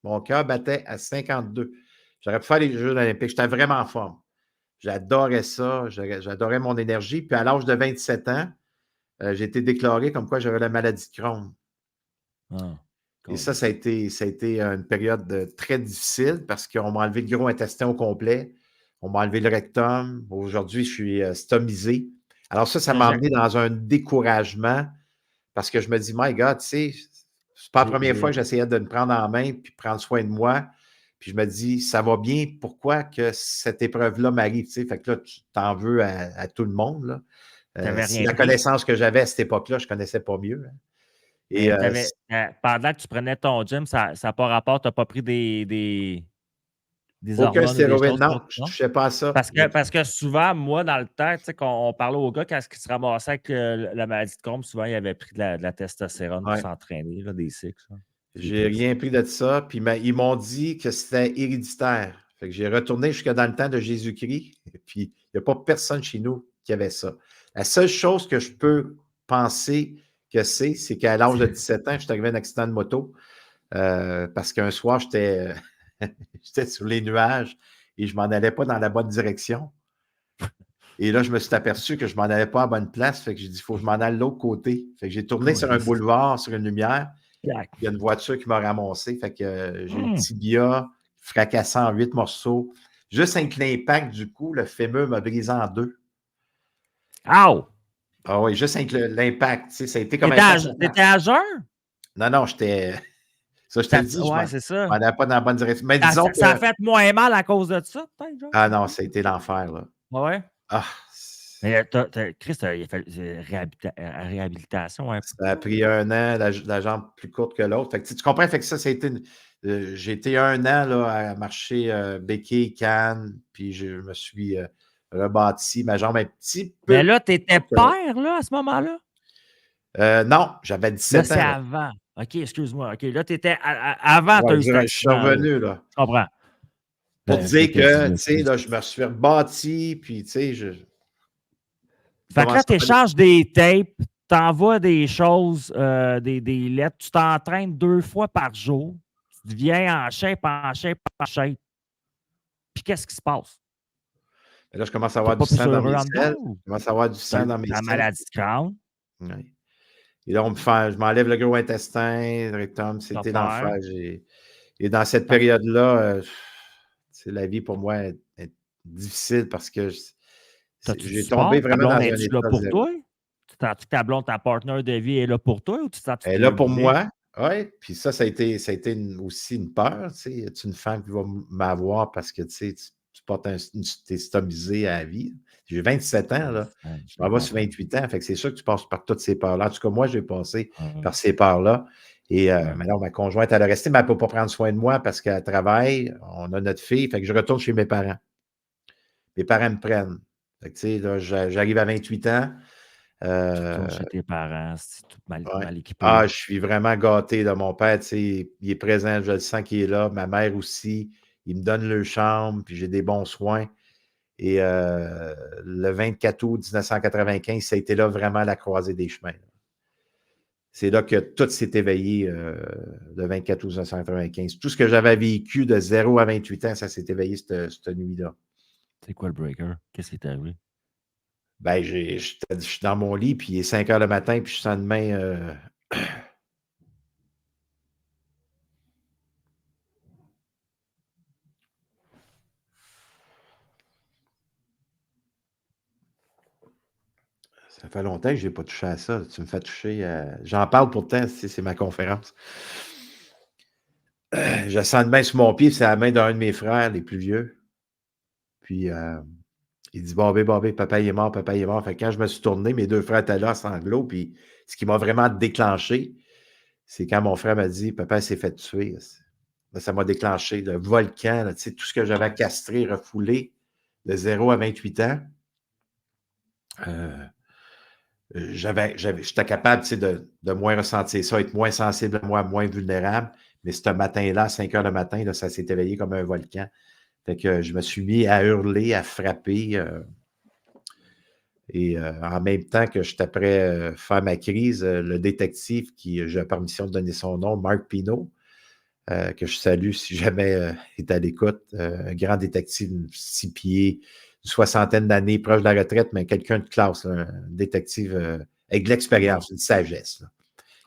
Mon cœur battait à 52. J'aurais pu faire les Jeux olympiques. J'étais vraiment en forme. J'adorais ça. J'adorais mon énergie. Puis à l'âge de 27 ans, j'ai été déclaré comme quoi j'avais la maladie de Crohn. Ah, Et ça, cool. ça a été une période très difficile parce qu'on m'a enlevé le gros intestin au complet. On m'a enlevé le rectum. Aujourd'hui, je suis stomisé. Alors ça m'a emmené dans un découragement parce que je me dis, my God, tu sais, c'est pas la première fois que j'essayais de me prendre en main puis prendre soin de moi. Puis je me dis, ça va bien, pourquoi que cette épreuve-là m'arrive? Tu sais? Fait que là, tu t'en veux à tout le monde. Là. T'avais Si rien la pris? connaissance que j'avais à cette époque-là, je ne connaissais pas mieux. Hein. Et Mais pendant que tu prenais ton gym, ça n'a pas rapport, tu n'as pas pris des aucun hormones ou des stéroïde, choses non, pour je ne non? touchais pas à ça. Parce que souvent, moi, dans le temps, tu sais, quand on parlait aux gars, quand ils se ramassaient avec la maladie de Crohn, souvent, ils avaient pris de la testostérone pour Ouais. s'entraîner, des cycles. C'est J'ai triste. rien pris de ça. Puis ils m'ont dit que c'était héréditaire. Fait que j'ai retourné jusque dans le temps de Jésus-Christ. Puis il n'y a pas personne chez nous qui avait ça. La seule chose que je peux penser que c'est qu'à l'âge de 17 ans, je suis arrivé à un accident de moto. Parce qu'un soir, j'étais sur les nuages et je ne m'en allais pas dans la bonne direction. Et là, je me suis aperçu que je ne m'en allais pas à la bonne place. Fait que j'ai dit, il faut que je m'en aille de l'autre côté. Fait que j'ai tourné sur un boulevard, sur une lumière. Il y a une voiture qui m'a ramassé. Fait que j'ai le tibia fracassé en 8 morceaux. Juste avec l'impact du coup, le fémur m'a brisé en 2. Ow! Ah oui, juste avec l'impact. Ça a été comme un choc. T'étais à jeun? Non, j'étais. Ça, je te le dis, je Ouais, m'en c'est ça. allais pas dans la bonne direction. Mais disons que. Ça a fait moins mal à cause de ça, peut-être, genre? Ah non, ça a été l'enfer, là. Ouais. Ah, Mais Chris, il a fait réhabilitation un peu. ça a pris 1 an, la jambe plus courte que l'autre. Fait que, tu comprends? Fait que ça a été. J'ai été 1 an là, à marcher béquille, canne, puis je me suis rebâti ma jambe un petit peu. Mais là, tu étais plus courte père, là, à ce moment-là? que l'autre. Non, j'avais Là, 17 c'est ans. Là. avant. OK, excuse-moi. OK, là, tu étais avant, tu Ouais, as eu cet je suis accident-là. revenu, là. Je comprends. Pour Je dire m'étais dit, que, là, tu sais, là, je me suis rebâti, puis, tu sais, je fait que là, commence tu à faire échanges des tapes, tu envoies des choses, des lettres, tu t'entraînes 2 fois par jour, tu deviens en shape, en shape, en shape. Puis qu'est-ce qui se passe? Là, je commence à T'es avoir du pas plus sang dans heureux mes en dedans selles. ou Je commence à avoir du t'as sang dans mes la selles. maladie de Crohn? Ouais. Et là, je m'enlève le gros intestin, le rectum, c'était l'enfer. Et dans cette période-là, la vie pour moi est difficile parce que T'as-tu du j'ai tombé support? Ta vraiment blonde, dans un es-tu là état pour zéro. toi? Tu sens-tu que ta blonde, ta partenaire de vie est là pour toi ou tu sens que tu Elle te est là pour débrouillais? moi, oui. Puis ça a été aussi une peur. Tu sais, es-tu une femme qui va m'avoir parce que tu sais, tu portes t'es stomisé à la vie. J'ai 27 ans, là. Je Je m'en vais sur comprends. 28 ans. Fait que c'est sûr que tu passes par toutes ces peurs-là. En tout cas, moi, j'ai passé Ouais. par ces peurs-là. Et maintenant, ma conjointe, elle est restée, mais elle ne peut pas prendre soin de moi parce qu'elle travaille. On a notre fille. Fait que je retourne chez mes parents. Mes parents me prennent. Fait que, tu sais, là, j'arrive à 28 ans. Tu retournes Euh, chez tes parents, c'est tout ouais. mal équipé. Ah, je suis vraiment gâté. Là. Mon père, tu sais, il est présent, je le sens qu'il est là. Ma mère aussi. Il me donne le chambre, puis j'ai des bons soins. Et le 24 août 1995, ça a été là vraiment la croisée des chemins. C'est là que tout s'est éveillé le 24 août 1995. Tout ce que j'avais vécu de 0 à 28 ans, ça s'est éveillé cette nuit-là. C'est quoi le breaker? Qu'est-ce qui est arrivé? Ben, je suis dans mon lit, puis il est 5 heures le matin, puis je sens une main. Ça fait longtemps que je n'ai pas touché à ça. Tu me fais toucher. J'en parle pourtant, c'est ma conférence. Je sens une main sur mon pied, c'est la main d'un de mes frères, les plus vieux. Puis il dit Bobby, Bobby, papa il est mort, papa il est mort. Fait que quand je me suis tourné, mes deux frères étaient là, sanglots. Puis ce qui m'a vraiment déclenché, c'est quand mon frère m'a dit Papa s'est fait tuer. Là, ça m'a déclenché le volcan, là, tout ce que j'avais castré, refoulé de 0 à 28 ans. J'étais capable de moins ressentir ça, être moins sensible à moi, moins vulnérable. Mais ce matin-là, à 5 heures le matin, là, ça s'est éveillé comme un volcan. Fait que je me suis mis à hurler, à frapper. Et en même temps que j'étais prêt à faire ma crise, le détective qui, j'ai la permission de donner son nom, Marc Pinault, que je salue si jamais il est à l'écoute, un grand détective, 6 pieds, une soixantaine d'années, proche de la retraite, mais quelqu'un de classe, là, un détective avec de l'expérience, une sagesse. Là.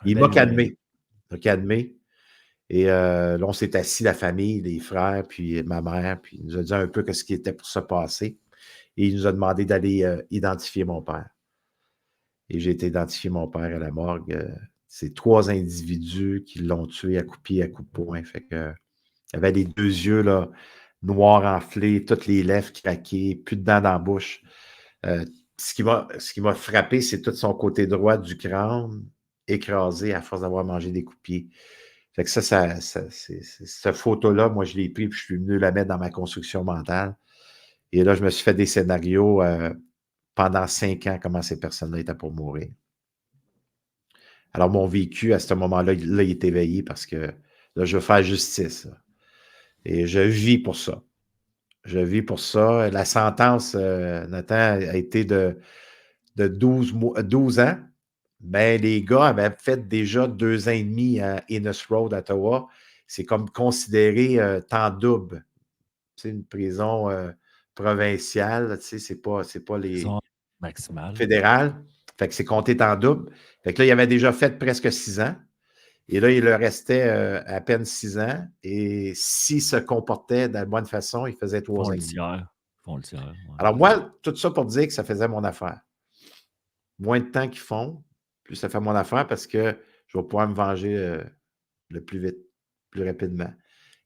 Il m'a calmé. Il m'a calmé. Et là, on s'est assis, la famille, les frères, puis ma mère, puis il nous a dit un peu ce qui était pour se passer. Et il nous a demandé d'aller identifier mon père. Et j'ai été identifier mon père à la morgue. C'est 3 individus qui l'ont tué à coups de pied, à coups de poing. Fait que, il avait les 2 yeux là, noirs enflés, toutes les lèvres craquées, plus de dents dans la bouche. Ce qui m'a frappé, c'est tout son côté droit du crâne écrasé à force d'avoir mangé des coups de pied. Fait que cette photo-là, moi, je l'ai pris puis je suis venu la mettre dans ma construction mentale. Et là, je me suis fait des scénarios pendant 5 ans, comment ces personnes-là étaient pour mourir. Alors, mon vécu, à ce moment-là, il est éveillé parce que là, je veux faire justice. Là. Et je vis pour ça. Je vis pour ça. La sentence, Nathan, a été de 12 ans. Mais les gars avaient fait déjà 2 ans et demi à Innes Road, à Ottawa. C'est comme considéré temps double. C'est une prison provinciale, c'est pas les maximales. fédérales. Fait que c'est compté temps double. Fait que là, il avait déjà fait presque 6 ans. Et là, il leur restait à peine 6 ans. Et s'il se comportait de la bonne façon, il faisait 3 ans et demi. Font le tiers. Ouais. Alors moi, tout ça pour dire que ça faisait mon affaire. Moins de temps qu'ils font, plus ça fait mon affaire parce que je vais pouvoir me venger le plus vite, plus rapidement.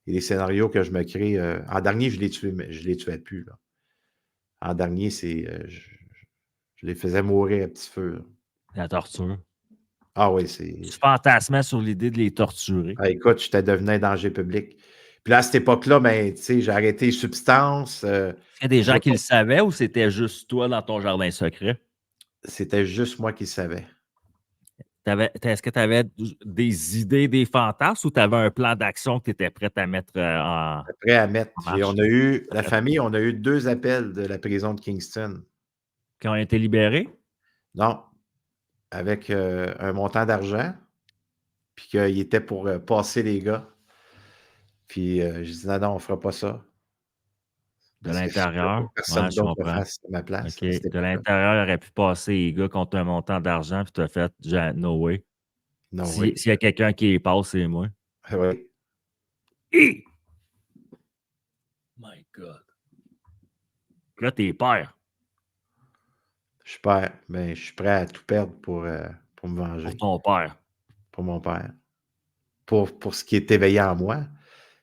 Et les scénarios que je me crée, en dernier, je les tuais plus. Là. En dernier, je les faisais mourir à petit feu. Là. La torture. Ah oui, c'est. Tu fantasmais sur l'idée de les torturer. Ah, écoute, j'étais devenu un danger public. Puis là, à cette époque-là, ben, j'ai arrêté les substances. Il y a des gens qui le savaient ou c'était juste toi dans ton jardin secret? C'était juste moi qui le savais. Est-ce que tu avais des idées, des fantasmes ou tu avais un plan d'action que tu étais prêt à mettre en Prêt à mettre. marche? La famille, on a eu 2 appels de la prison de Kingston. Qui ont été libérés? Non, avec un montant d'argent, puis qu'il était pour passer les gars. Puis je dis non, on ne fera pas ça. De Parce que je ne voulais pas l'intérieur? que personne Ouais, je d'autre le comprends. fasse à ma place. OK. De l'intérieur, il aurait pu passer les gars contre un montant d'argent, puis tu as fait no way. Non, S'il oui. y a quelqu'un qui les passe, c'est moi. Oui. My God. Là, t'es père. Je suis père, mais je suis prêt à tout perdre pour me venger. Pour ton père. Pour mon père. Pour ce qui est éveillé en moi.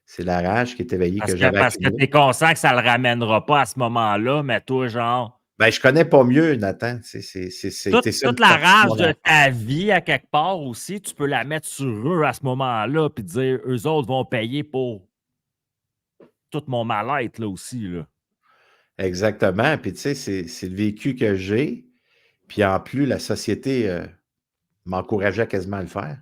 C'est la rage qui est éveillée que j'avais Parce que accumulée. tu es conscient que ça le ramènera pas à ce moment-là, mais toi, genre. Ben, je connais pas mieux, Nathan. C'était ça une Toute la partie de rage mon de enfance. ta vie, à quelque part aussi, tu peux la mettre sur eux à ce moment-là, puis dire, eux autres vont payer pour tout mon mal-être, là aussi, là. Exactement. Puis, tu sais, c'est le vécu que j'ai. Puis, en plus, la société m'encourageait quasiment à le faire.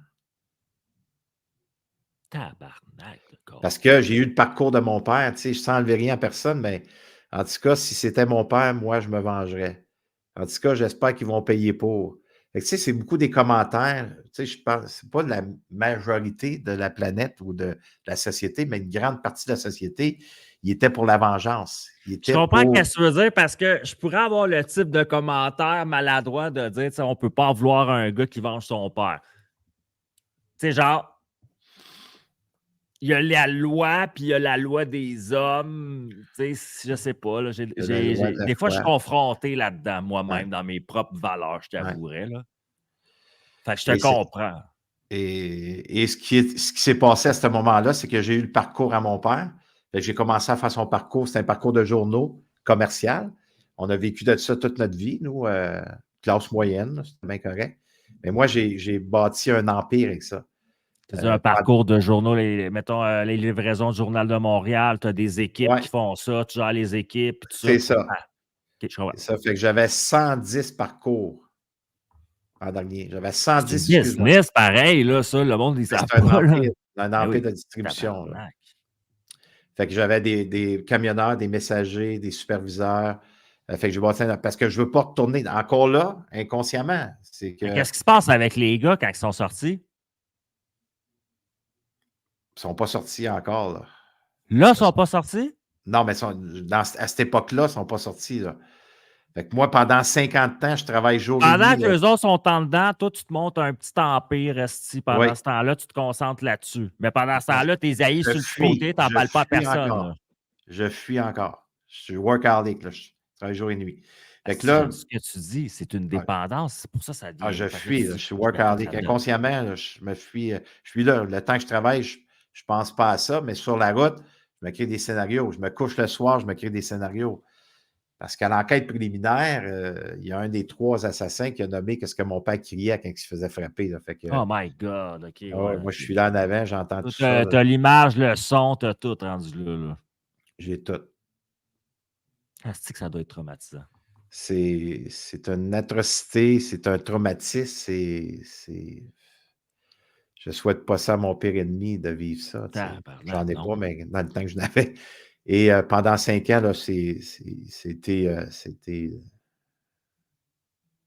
Tabarnak, le corps. Parce que j'ai eu le parcours de mon père. Tu sais, je sens enlever rien à personne, mais en tout cas, si c'était mon père, moi, je me vengerais. En tout cas, j'espère qu'ils vont payer pour. Fait que, tu sais, c'est beaucoup des commentaires. Tu sais, je pense, c'est pas la majorité de la planète ou de la société, mais une grande partie de la société, il était pour la vengeance. Il Je était comprends pour. ce que tu veux dire parce que je pourrais avoir le type de commentaire maladroit de dire, tu sais, on peut pas en vouloir un gars qui venge son père. Tu sais, genre, il y a la loi, puis il y a la loi des hommes. Tu sais, je sais pas. Là, De la loi de la des fois, je suis foi. confronté là-dedans, Ouais, moi-même, dans mes propres valeurs, je ouais. t'avouerais. Là. Fait que je te Et, c'est- comprends. et ce qui s'est passé à ce moment-là, c'est que j'ai eu le parcours à mon père. Fait que j'ai commencé à faire son parcours. C'est un parcours de journaux commercial. On a vécu de ça toute notre vie, nous, classe moyenne, c'était bien correct. Mais moi, j'ai bâti un empire avec ça. Tu as un parcours de journaux, mettons les livraisons du Journal de Montréal, tu as des équipes Ouais, qui font ça, tu gères les équipes, puis tout ça. c'est ça. Ah, ok, je comprends. C'est ça. Fait que j'avais 110 parcours en dernier. J'avais C'est 110, une excuse-moi. business pareil, là, ça, le monde, ils Mais savent c'est pas, là. un Ben empire oui, de distribution, là. tabarnak. Fait que j'avais des camionneurs, des messagers, des superviseurs. Fait que j'ai bâti parce que je veux pas retourner encore là, inconsciemment. C'est Mais que qu'est-ce qui se passe avec les gars quand ils sont sortis? ils sont pas sortis encore, là. Là, ils sont pas sortis? Non, mais à cette époque-là, ils sont pas sortis, là. Fait que moi, pendant 50 ans, je travaille jour et Pendant nuit, que là. les autres sont en dedans, toi, tu te montes un petit empire, esti. Pendant Oui. ce temps-là, tu te concentres là-dessus. Mais pendant ce temps-là, tes aïeux sur le côté, t'en Je parles pas à fuis personne, là. encore. Je fuis encore. Je suis workaholic, là. Je travaille jour et nuit. Fait que Asti, là, j'aime ce que tu dis. C'est une ouais. dépendance. C'est pour ça que ça Ah, devient. je Fait que fuis, là, si, je suis je me dis que workaholic. ça donne. Inconsciemment, là, je me fuis. Je suis là. Le temps que je travaille, je ne pense pas à ça, mais sur la route, je me crée des scénarios. Je me couche le soir, je me crée des scénarios. Parce qu'à l'enquête préliminaire, il y a un des 3 assassins qui a nommé qu'est-ce que mon père criait quand il se faisait frapper. Là. Fait que, Oh my God, OK, ah ouais, ouais. moi, je suis là en avant, j'entends tout ça. T'as l'image, le son, t'as tout rendu là, là. J'ai tout. Asti que ça doit être traumatisant. C'est une atrocité, c'est un traumatisme, je souhaite pas ça à mon pire ennemi de vivre ça, tu sais. Tabarnak, J'en ai pas, non. mais dans le temps que je l'avais. Et pendant 5 ans, là, c'était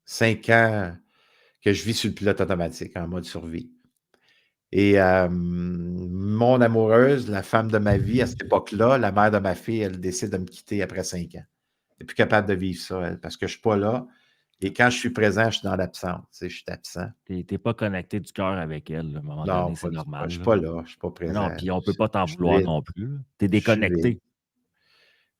5 ans que je vis sur le pilote automatique, en mode survie. Et mon amoureuse, la femme de ma vie à cette époque-là, la mère de ma fille, elle décide de me quitter après 5 ans. Elle n'est plus capable de vivre ça, elle, parce que je ne suis pas là. Et quand je suis présent, je suis dans l'absence. Tu sais, je suis absent. T'es pas connecté du cœur avec elle, là. À un moment Non, donné, c'est je ne normal, suis là. pas là, je ne suis pas Mais non, présent. puis on peut pas t'en Je suis vouloir vide, non plus, là. T'es je suis vide, déconnecté.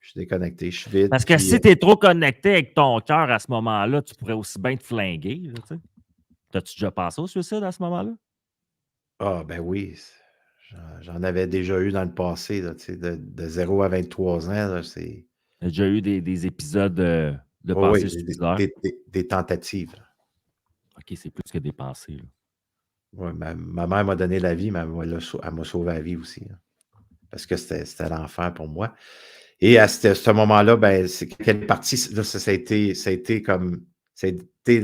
je suis déconnecté, je suis vide. Parce que Puis, si t'es trop connecté avec ton cœur à ce moment-là, tu pourrais aussi bien te flinguer, là, tu sais. T'as-tu déjà pensé au suicide à ce moment-là? ah, ben oui, j'en avais déjà eu dans le passé, là, tu sais, de 0 à 23 ans, là, c'est. T'as déjà eu des épisodes de Oui, pensées oui, suicidaires? des tentatives. Là. OK, c'est plus que des pensées, là. Ouais, ma mère m'a donné la vie, mais elle m'a sauvé la vie aussi. Là, parce que c'était l'enfer pour moi. Et à ce moment-là, ben, c'est qu'elle est partie. Là, ça a été comme. Ça a été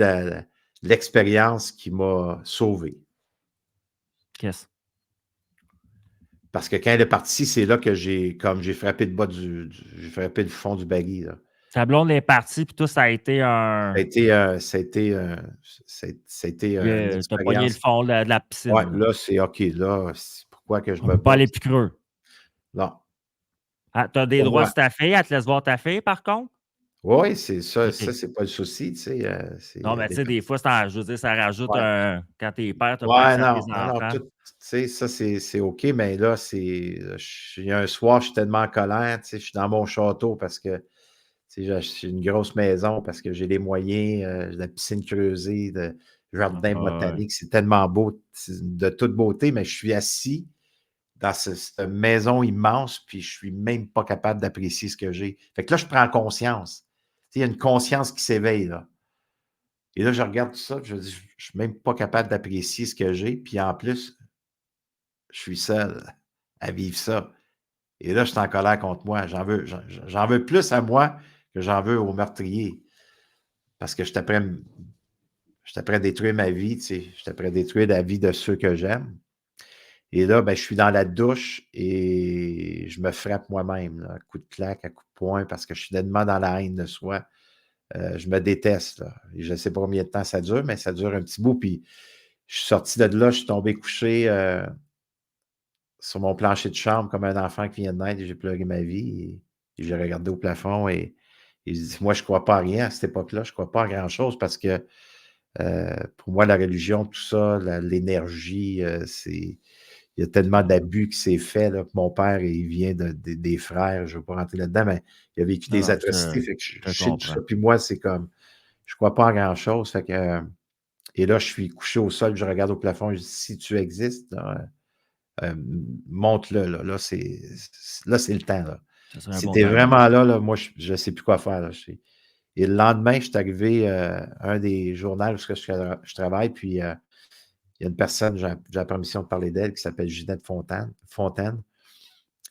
l'expérience qui m'a sauvé. Qu'est-ce? Parce que quand elle est partie, c'est là que j'ai frappé le bas j'ai frappé le fond du bailli. Là. Ta blonde est partie, puis toi, ça a été Ça a un. été, ça a été une T'as pogné le expérience. fond de la Ouais, piscine, là. là, c'est OK. Là, c'est pourquoi que je On me peut pas bats? aller plus creux. Non, Ah, t'as des pour droits moi. sur ta fille, elle te laisse voir ta fille, par contre? Oui, c'est ça, OK. c'est pas le souci, tu sais, Non, c'est mais tu des sais, des fois, ça, je veux dire, ça rajoute ouais. un. Quand t'es père, t'as pas Ouais, accès à tes non, non, non, enfants. tout, tu sais, ça, c'est OK, mais là, il y a un soir, je suis tellement en colère, tu sais, je suis dans mon château parce que, tu sais, j'ai une grosse maison parce que j'ai les moyens, j'ai la piscine creusée, de jardin Ouais. botanique, c'est tellement beau, c'est de toute beauté, mais je suis assis dans cette maison immense, puis je suis même pas capable d'apprécier ce que j'ai. Fait que là, je prends conscience. Tu sais, il y a une conscience qui s'éveille, là. Et là, je regarde tout ça, puis je me dis, je suis même pas capable d'apprécier ce que j'ai, puis en plus, je suis seul à vivre ça. Et là, je suis en colère contre moi. J'en veux plus à moi que j'en veux au meurtrier. Parce que je t'apprends à détruire ma vie, tu sais. Je t'apprends à détruire la vie de ceux que j'aime. Et là, ben, je suis dans la douche et je me frappe moi-même, là, à coups de claque, à coups de poing, parce que je suis tellement dans la haine de soi. Je me déteste. Là. Je ne sais pas combien de temps ça dure, mais ça dure un petit bout. Puis je suis sorti de là, je suis tombé couché sur mon plancher de chambre comme un enfant qui vient de naître et j'ai pleuré ma vie. Et j'ai regardé au plafond et j'ai dit, moi, je ne crois pas à rien à cette époque-là. Je ne crois pas à grand-chose parce que pour moi, la religion, tout ça, l'énergie, il y a tellement d'abus qui s'est fait. Là, mon père, il vient des frères, je ne veux pas rentrer là-dedans, mais il a vécu Non, des non, atrocités. Fait que je je te sais tout ça. comprends. Puis moi, c'est comme, je ne crois pas à grand-chose. Fait que, et là, je suis couché au sol, je regarde au plafond, je dis, si tu existes, là, monte-le. Là, c'est le temps. Là. Ça serait un Si bon tu es timing. vraiment là, moi, je ne sais plus quoi faire. Là. Et le lendemain, je suis arrivé à un des journaux où je travaille, puis il y a une personne, j'ai la permission de parler d'elle, qui s'appelle Ginette Fontaine.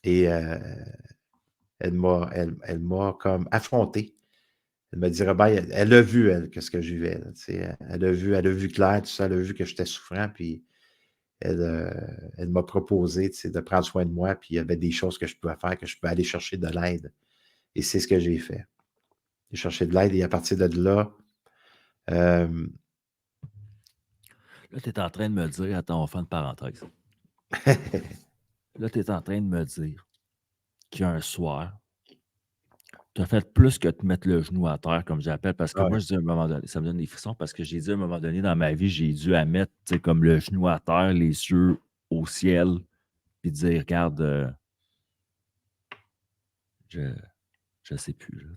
Et elle m'a comme affronté. Elle m'a dit, Robert, elle a vu, elle, ce que je vivais. Là, elle a vu clair, tout ça, elle a vu que j'étais souffrant, puis elle m'a proposé de prendre soin de moi, puis il y avait des choses que je pouvais faire, que je pouvais aller chercher de l'aide. Et c'est ce que j'ai fait. J'ai cherché de l'aide et à partir de là, Là, tu es en train de me dire, attends, on va faire une parenthèse. Là, tu es en train de me dire qu'il y a un soir, tu as fait plus que te mettre le genou à terre, comme j'appelle, parce que ouais, moi, je dis à un moment donné, ça me donne des frissons, parce que j'ai dit à un moment donné dans ma vie, j'ai dû à mettre comme le genou à terre, les yeux au ciel, puis dire, regarde, je sais plus, là,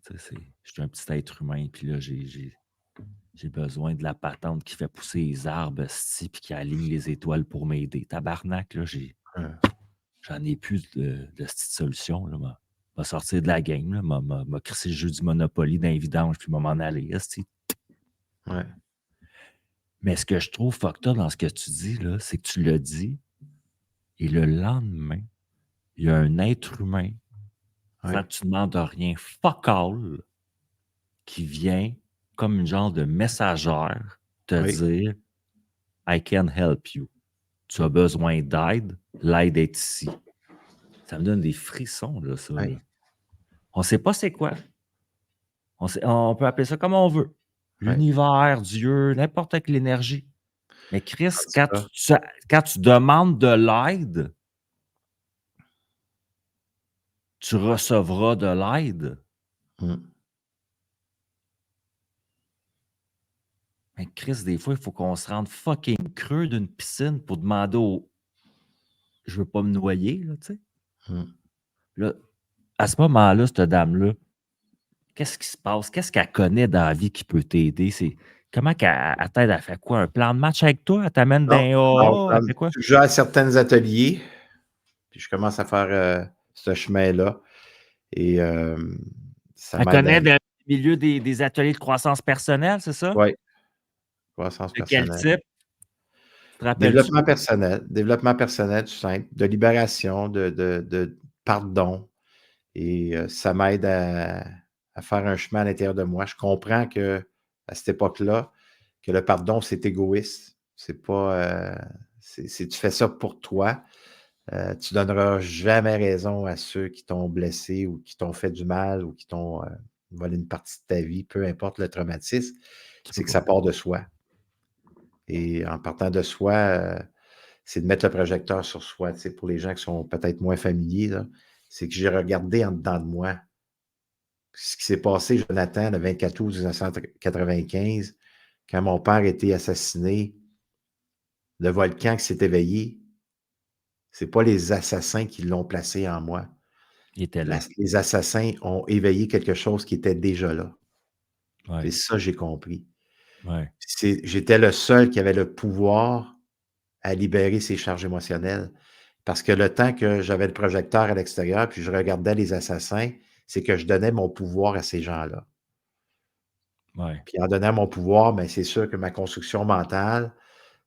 je suis un petit être humain, puis là, j'ai besoin de la patente qui fait pousser les arbres, puis qui aligne les étoiles pour m'aider. Tabarnak, là, ouais, j'en ai plus de cette solution. Là, m'a sortir de la game, là, m'a crissé le jeu du Monopoly d'un vidange, puis m'en aller. Esti. ouais, Mais ce que je trouve fucked up dans ce que tu dis, là, c'est que tu l'as dit, et le lendemain, il y a un être humain, sans ouais, que tu demandes rien, fuck all, qui vient comme une genre de messagère te oui, dire I can help you. Tu as besoin d'aide, l'aide est ici. Ça me donne des frissons, là, ça. Là. oui. On ne sait pas c'est quoi. On peut appeler ça comme on veut. Ouais. L'univers, Dieu, n'importe quelle énergie. Mais Chris, En tout cas, quand tu demandes de l'aide, tu recevras de l'aide. Mais Chris, des fois, il faut qu'on se rende fucking creux d'une piscine pour demander au je veux pas me noyer, là, tu sais. Là, à ce moment-là, cette dame-là, qu'est-ce qui se passe? Qu'est-ce qu'elle connaît dans la vie qui peut t'aider? Comment qu'elle t'aide? Elle fait quoi? Un plan de match avec toi? Elle t'amène non, d'un non, AA? Elle fait quoi? je gère certains ateliers, puis je commence à faire ce chemin-là et ça Elle m'aide à connaît le milieu des ateliers de croissance personnelle, c'est ça? ouais, croissance De quel personnelle. type? Te rappelles-tu? Développement personnel tout simple, de libération, de pardon et ça m'aide à faire un chemin à l'intérieur de moi. Je comprends qu'à cette époque-là, que le pardon, c'est égoïste. C'est pas, tu fais ça pour toi. Tu donneras jamais raison à ceux qui t'ont blessé ou qui t'ont fait du mal ou qui t'ont volé une partie de ta vie, peu importe le traumatisme, Tu peux c'est que pas. ça part de soi. Et en partant de soi, c'est de mettre le projecteur sur soi. Tu sais, pour les gens qui sont peut-être moins familiers, là, c'est que j'ai regardé en dedans de moi ce qui s'est passé, Jonathan, le 24 août 1995, quand mon père a été assassiné, le volcan qui s'est éveillé, c'est pas les assassins qui l'ont placé en moi. Il était là. Les assassins ont éveillé quelque chose qui était déjà là. C'est Ouais, ça, j'ai compris. ouais. J'étais le seul qui avait le pouvoir à libérer ses charges émotionnelles. Parce que le temps que j'avais le projecteur à l'extérieur, puis je regardais les assassins, c'est que je donnais mon pouvoir à ces gens-là. Ouais. Puis en donnant mon pouvoir, bien, c'est sûr que ma construction mentale,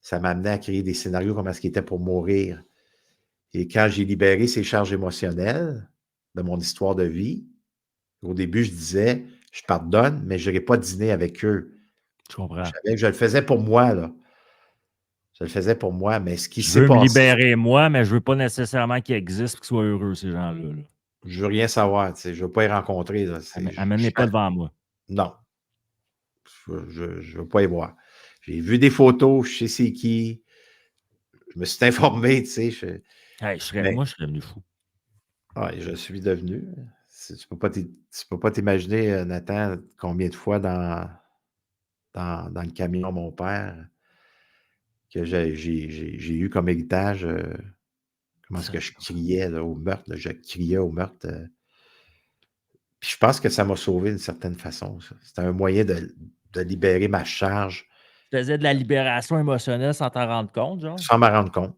ça m'amenait à créer des scénarios comme ce qui était pour mourir. Et quand j'ai libéré ces charges émotionnelles de mon histoire de vie, au début, je disais, je pardonne, mais je n'irai pas dîner avec eux. Je Je comprends. savais que je le faisais pour moi, là. Je le faisais pour moi, mais ce qui Je s'est veux me passé, libérer moi, mais je veux pas nécessairement qu'ils existent et qu'ils soient heureux, ces gens-là. Là. je veux rien savoir, tu sais, je veux pas y rencontrer, là. Amène-les pas devant moi. Non. Je ne veux pas y voir. J'ai vu des photos, je sais c'est qui. Je me suis informé, tu sais. Moi, je serais venu fou. Ouais, je suis devenu. Tu ne peux pas t'imaginer, Nathan, combien de fois dans le camion, mon père, que j'ai eu comme héritage, comment est-ce que je criais là, au meurtre. Là, je criais au meurtre. Puis je pense que ça m'a sauvé d'une certaine façon, ça. C'était un moyen de libérer ma charge. Tu faisais de la libération émotionnelle sans t'en rendre compte, genre? Sans m'en rendre compte.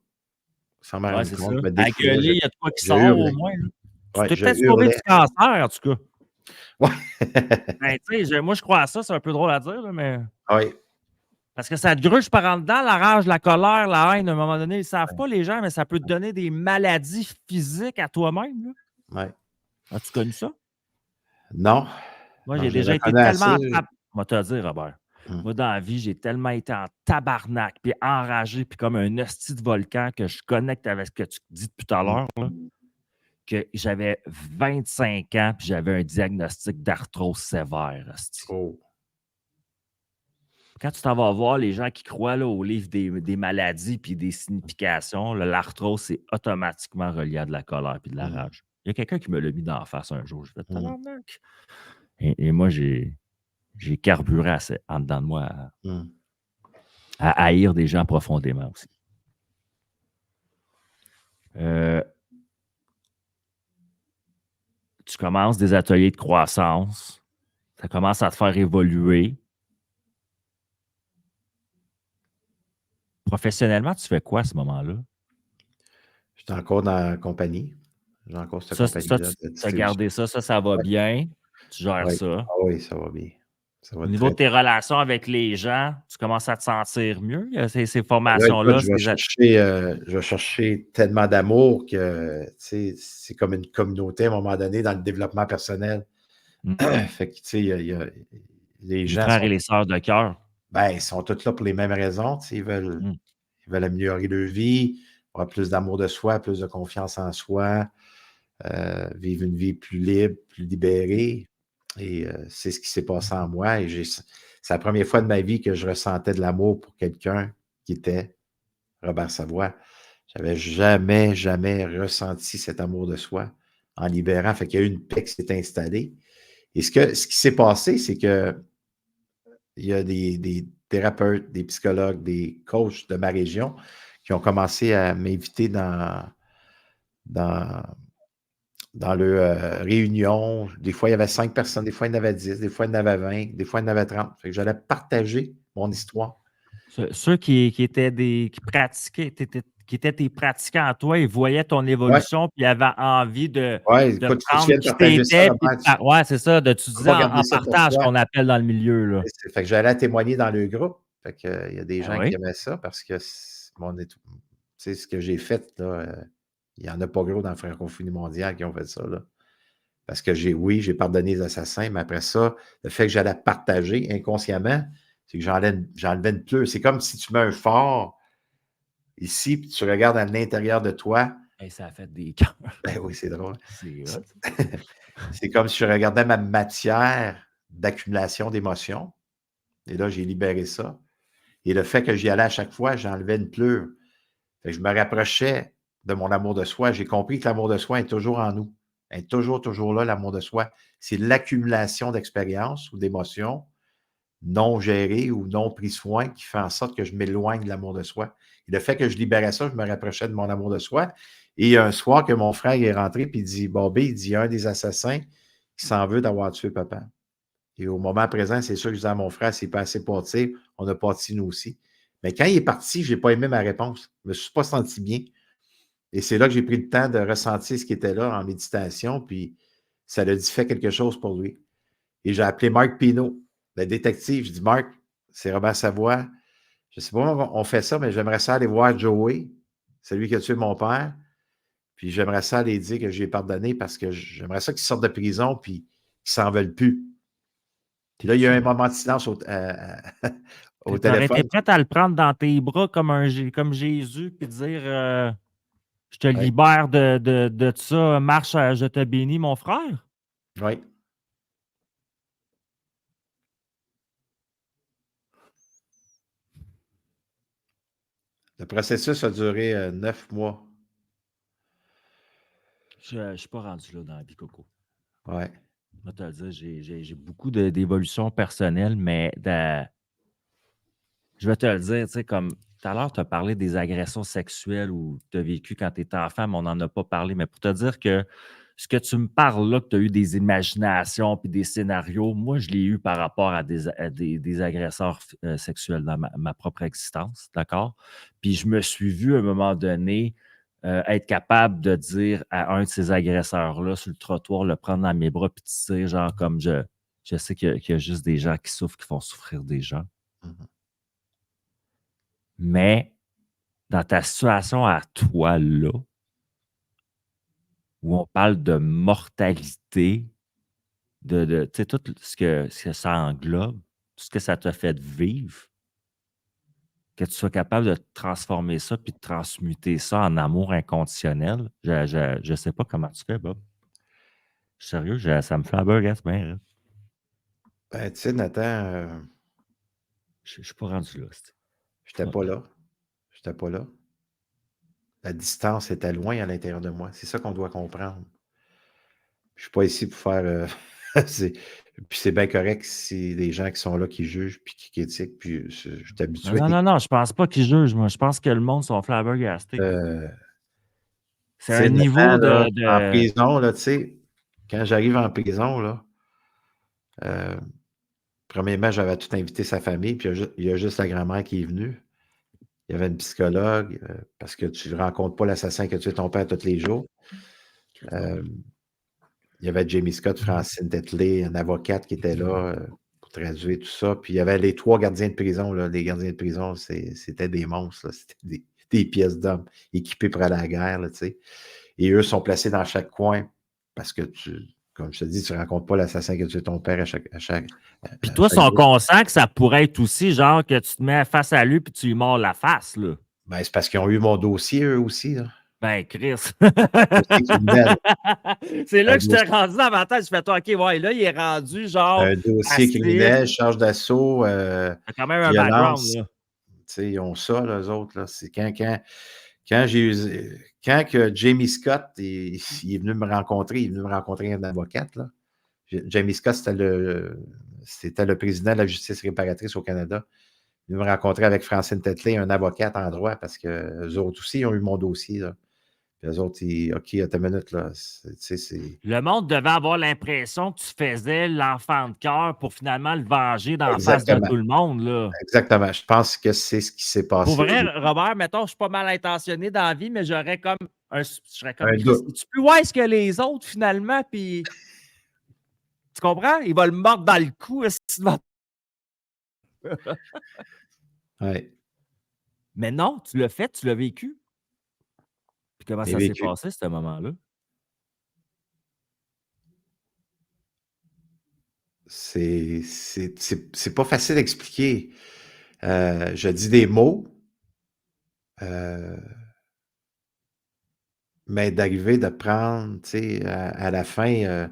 Sans m'en Ouais, rendre c'est ça. compte, je me À défoulais, gueuler, il y a de quoi qui je sort au hurlais. moins, là. Tu Ouais, t'es je peut-être sauvé du hurlais. cancer, en tout cas. Ouais. Ben, tu sais, moi, je crois à ça, c'est un peu drôle à dire, là, mais Oui. parce que ça te gruge par en dedans, la rage, la colère, la haine, à un moment donné. Ils ne savent pas, les gens, mais ça peut te donner des maladies physiques à toi-même, là. Ouais. As-tu connu ça? Non. Moi, Non, j'ai je déjà le été connais tellement assez. en moi, te le dire, Robert. Mmh. Moi, dans la vie, j'ai tellement été en tabarnak, puis enragé, puis comme un hostie de volcan que je connecte avec ce que tu dis depuis tout à Mmh. l'heure, là, que j'avais 25 ans, puis j'avais un diagnostic d'arthrose sévère, hostie. Oh. Quand tu t'en vas voir les gens qui croient là, au livre des maladies puis des significations, là, l'arthrose, c'est automatiquement relié à de la colère puis de la Mmh. rage. Il y a quelqu'un qui me l'a mis d'en face un jour. Je fais Mmh. tabarnak. Et moi, j'ai carburé en dedans de moi Mmh. à haïr des gens profondément aussi. Tu commences des ateliers de croissance. Ça commence à te faire évoluer. Professionnellement, tu fais quoi à ce moment-là? J'étais encore dans la compagnie. J'ai encore cette Ça, compagnie-là tu de as distribution. gardé ça, ça va Ouais. bien. Tu gères Oui. ça. Ah oui, ça va bien. Ça va Au niveau très, de tes très relations avec les gens, tu commences à te sentir mieux? Ces là, écoute, formations-là, je vais chercher tellement d'amour que, tu sais, c'est comme une communauté à un moment donné dans le développement personnel. Mmh, Fait que, tu sais, les les gens frères sont et les sœurs de cœur. ils sont tous là pour les mêmes raisons, tu sais, Mmh, ils veulent améliorer leur vie, avoir plus d'amour de soi, plus de confiance en soi, vivre une vie plus libre, plus libérée. Et c'est ce qui s'est passé en moi. Et c'est la première fois de ma vie que je ressentais de l'amour pour quelqu'un qui était Robert Savoie. J'avais jamais, jamais ressenti cet amour de soi en libérant. Fait qu'il y a eu une paix qui s'est installée. Et ce qui s'est passé, c'est que il y a des thérapeutes, des psychologues, des coachs de ma région qui ont commencé à m'inviter dans, dans le réunion. Des fois, il y avait 5 personnes, des fois, il y en avait 10, des fois, il y en avait 20, des fois, il y en avait 30. Fait que j'allais partager mon histoire. ceux qui étaient qui pratiquaient, qui étaient tes pratiquants à toi, ils voyaient ton Ouais, évolution, puis ils avaient envie ouais, de écoute, il faut que tu prendre viennes qui partager ça, t'étais, puis Robert. ouais, c'est ça, tu Tu peux disais pas garder en ça pour partage toi. qu'on appelle dans le milieu, là. Fait que j'allais témoigner dans le groupe. Fait que, il y a des Ben gens qui oui. aimaient ça parce que tu sais, ce que j'ai fait, là, il n'y en a pas gros dans la francophonie mondiale qui ont fait ça, là. Parce que j'ai pardonné les assassins, mais après ça, le fait que j'allais partager inconsciemment, c'est que j'enlevais une pleure. C'est comme si tu mets un phare ici, puis tu regardes à l'intérieur de toi. Hey, ça a fait des cœurs. Ben oui, c'est drôle. C'est hot. C'est comme si je regardais ma matière d'accumulation d'émotions. Et là, j'ai libéré ça. Et le fait que j'y allais à chaque fois, j'enlevais une pleure. Fait que je me rapprochais de mon amour de soi. J'ai compris que l'amour de soi est toujours en nous. Elle est toujours, toujours là, l'amour de soi. C'est l'accumulation d'expériences ou d'émotions non gérées ou non pris soin qui fait en sorte que je m'éloigne de l'amour de soi. Et le fait que je libérais ça, je me rapprochais de mon amour de soi. Et un soir que mon frère est rentré, puis il dit, Bobby, il dit, il y a un des assassins qui s'en veut d'avoir tué papa. Et au moment présent, c'est sûr que je disais à mon frère, c'est pas assez partir, on a parti nous aussi. Mais quand il est parti, je n'ai pas aimé ma réponse. Je ne me suis pas senti bien. Et c'est là que j'ai pris le temps de ressentir ce qui était là en méditation, puis ça a fait quelque chose pour lui. Et j'ai appelé Marc Pinault, le détective. Je dis, Marc, c'est Robert Savoie. Je ne sais pas comment on fait ça, mais j'aimerais ça aller voir Joey, celui qui a tué mon père. Puis j'aimerais ça aller dire que j'ai pardonné parce que j'aimerais ça qu'il sorte de prison puis qu'il ne s'en veulent plus. Puis là, il y a eu un moment de silence au T'aurais été téléphone. prête à le prendre dans tes bras comme Jésus, puis dire je te Oui, libère de ça, marche, je te bénis, mon frère? oui. Le processus a duré 9 mois. Je ne suis pas rendu là dans la vie, Coco. Ouais. Moi, te le dire, j'ai beaucoup d'évolution personnelle, mais je vais te le dire, tu sais, comme tout à l'heure, tu as parlé des agressions sexuelles ou tu as vécu quand tu étais enfant, mais on n'en a pas parlé. Mais pour te dire que ce que tu me parles là, que tu as eu des imaginations puis des scénarios, moi, je l'ai eu par rapport à des agresseurs sexuels dans ma propre existence, d'accord? Puis je me suis vu à un moment donné être capable de dire à un de ces agresseurs-là sur le trottoir, le prendre dans mes bras puis de dire, genre, comme je sais qu'il y a juste des gens qui souffrent, qui font souffrir des gens. Mhm. Mais dans ta situation à toi, là, où on parle de mortalité, tu sais, tout ce que ça englobe, tout ce que ça t'a fait vivre, que tu sois capable de transformer ça puis de transmuter ça en amour inconditionnel, je sais pas comment tu fais, Bob. Sérieux, ça me fait un bug, bien, là. Ben, tu sais, Nathan, Je suis pas rendu là. j'étais pas là. J'étais pas là. La distance était loin à l'intérieur de moi. C'est ça qu'on doit comprendre. Je suis pas ici pour faire. c'est- Puis c'est bien correct si des gens qui sont là qui jugent puis qui critiquent. Puis je suis Non, non, habitué. non, non, je pense pas qu'ils jugent, moi. Je pense que le monde sont flabbergastés. Euh, C'est Tu un sais, niveau Nathan, là, en de... prison, là, tu sais, quand j'arrive en prison, là, euh, premièrement, j'avais tout invité sa famille, puis il y a juste la grand-mère qui est venue. Il y avait une psychologue, parce que tu ne rencontres pas l'assassin que tu es ton père tous les jours. Euh, il y avait Jamie Scott, Francine Tetley, une avocate qui était là pour traduire tout ça. Puis il y avait les 3 gardiens de prison. Là. Les gardiens de prison, c'était des monstres. Là. C'était des pièces d'hommes équipées pour aller à la guerre. Là, tu sais. Et eux sont placés dans chaque coin parce que comme je te dis, tu ne rencontres pas l'assassin que tu es ton père Puis à toi, chaque sont jour. conscients que ça pourrait être aussi genre que tu te mets face à lui puis tu lui mords la face, là. Ben, c'est parce qu'ils ont eu mon dossier, eux aussi. Là. Ben, Chris. Dossier criminel. C'est là Un que je t'ai dossier, rendu dans ma tête. Je fais, toi, OK, ouais, là, il est rendu genre un dossier passif. criminel, charge d'assaut, T'as quand même un background, violence. là. Tu sais, ils ont ça, là, eux autres. Là. C'est quand j'ai quand que Jamie Scott il est venu me rencontrer, il est venu me rencontrer un avocate. Là. Jamie Scott, c'était le président de la justice réparatrice au Canada. Il est venu me rencontrer avec Francine Tetley, un avocate en droit, parce que eux autres aussi, ils ont eu mon dossier. Là. Puis eux autres, OK, attends une minute, là. C'est Le monde devait avoir l'impression que tu faisais l'enfant de cœur pour finalement le venger dans la face de exactement. tout le monde, là. Exactement. Je pense que c'est ce qui s'est Pour passé au vrai, début. Robert, mettons, je suis pas mal intentionné dans la vie, mais j'aurais comme je serais comme Un Chris. doute. Es-tu plus wise que les autres, finalement? Puis, tu comprends? Il va le mordre dans le cou. Ouais. Mais non, tu l'as fait, tu l'as vécu. Puis comment J'ai ça s'est vécu. passé, ce moment-là? C'est pas facile à expliquer. Je dis des mots, euh, mais d'arriver de prendre, tu sais, à la fin,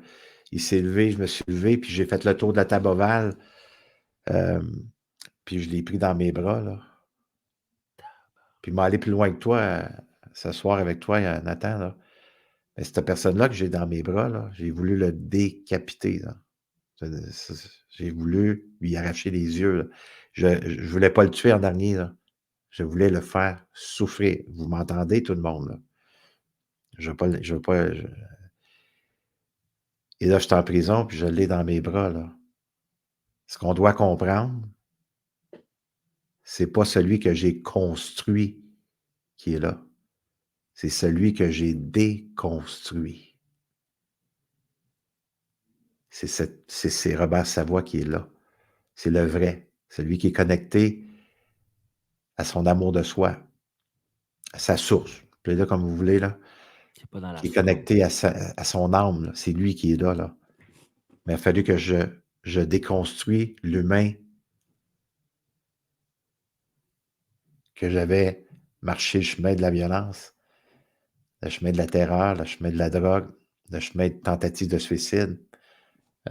il s'est levé, je me suis levé, puis j'ai fait le tour de la table ovale, euh, puis je l'ai pris dans mes bras, là. Puis m'aller plus loin que toi, s'asseoir avec toi, Nathan, là. Mais cette personne-là que j'ai dans mes bras, là, j'ai voulu le décapiter, là. J'ai voulu lui arracher les yeux, là. Je voulais pas le tuer en dernier, là. Je voulais le faire souffrir. Vous m'entendez, tout le monde, là? Je veux pas. Et là, je suis en prison, puis je l'ai dans mes bras, là. Ce qu'on doit comprendre, c'est pas celui que j'ai construit qui est là. C'est celui que j'ai déconstruit. C'est Robert Savoie qui est là. C'est le vrai. Celui qui est connecté à son amour de soi, à sa source. Appelez-le comme vous voulez, là. Qui n'est pas dans la Qui est forme. connecté à son âme, là. C'est lui qui est là, là. Mais il a fallu que je déconstruis l'humain que j'avais marché le chemin de la violence, le chemin de la terreur, le chemin de la drogue, le chemin de tentative de suicide,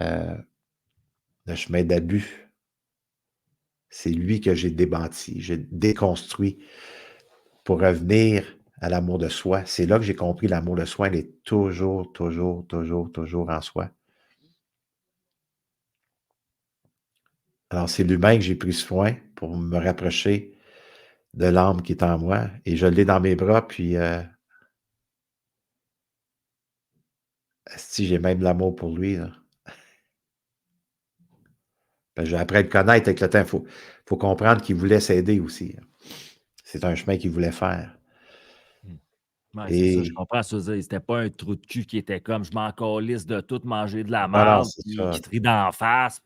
euh, le chemin d'abus. C'est lui que j'ai débâti, j'ai déconstruit. pour revenir à l'amour de soi. C'est là que j'ai compris l'amour de soi, il est toujours, toujours, toujours, toujours en soi. Alors, c'est l'humain que j'ai pris soin pour me rapprocher de l'âme qui est en moi. Et je l'ai dans mes bras, puis si j'ai même l'amour pour lui, là. Ben, j'ai appris à le connaître avec le temps. Il faut comprendre qu'il voulait s'aider aussi. C'est un chemin qu'il voulait faire. Ouais, c'est ça, je Et comprends ça. C'était pas un trou de cul qui était comme je m'en calisse de tout manger de la non, non, merde, c'est puis ça. qui te rit d'en face.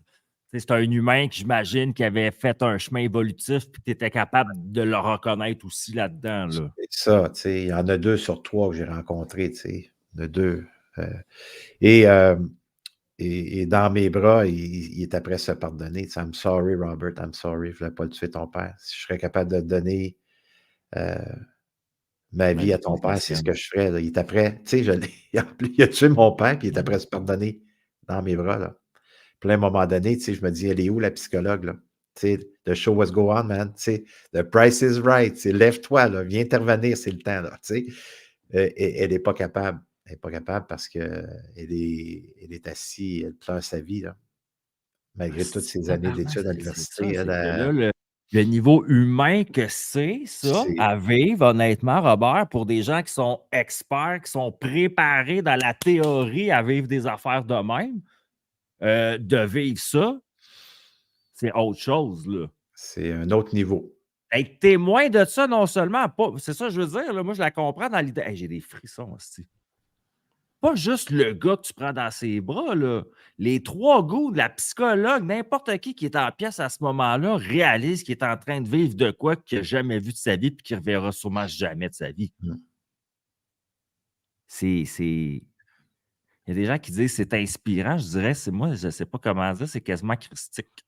C'est un humain qui, j'imagine, qui avait fait un chemin évolutif, puis tu étais capable de le reconnaître aussi là-dedans. Là. C'est ça, tu sais. Il y en a 2 sur 3 que j'ai rencontrés, tu sais. Il y en a 2. Et, euh, et dans mes bras, il était prêt à se pardonner. Tu sais, I'm sorry, Robert, I'm sorry, je ne voulais pas tuer ton père. Si je serais capable de donner euh, ma Ma vie vie à pour ton la père, c'est ce sienne. que je ferais. Là. Il était prêt. Tu sais, il a tué mon père, puis il était prêt à se pardonner dans mes bras. Là. Puis là, à un moment donné, tu sais, je me dis, elle est où la psychologue? Là? Tu sais, the show must go on, man. Tu sais, the price is right. Lève-toi, là, viens intervenir, c'est le temps. Là, tu sais. Elle n'est pas capable. Elle n'est pas capable parce qu'elle est assise, elle pleure sa vie, là. Malgré toutes Asti, ces années tabarnak, d'études à c'est ça, l'université, c'est elle que a là, le niveau humain que c'est, ça, c'est à vivre, honnêtement, Robert, pour des gens qui sont experts, qui sont préparés dans la théorie à vivre des affaires de même, de vivre ça, c'est autre chose, là. c'est un autre niveau. Être témoin de ça, non seulement, pas, c'est ça que je veux dire, là, moi, je la comprends dans l'idée. Hey, j'ai des frissons aussi. Pas juste le gars que tu prends dans ses bras, là. Les 3 goûts, la psychologue, n'importe qui est en pièce à ce moment-là réalise qu'il est en train de vivre de quoi qu'il n'a jamais vu de sa vie et qu'il ne reverra sûrement jamais de sa vie. Mmh. Il y a des gens qui disent que c'est inspirant. Je dirais, c'est moi, je ne sais pas comment dire, c'est quasiment christique.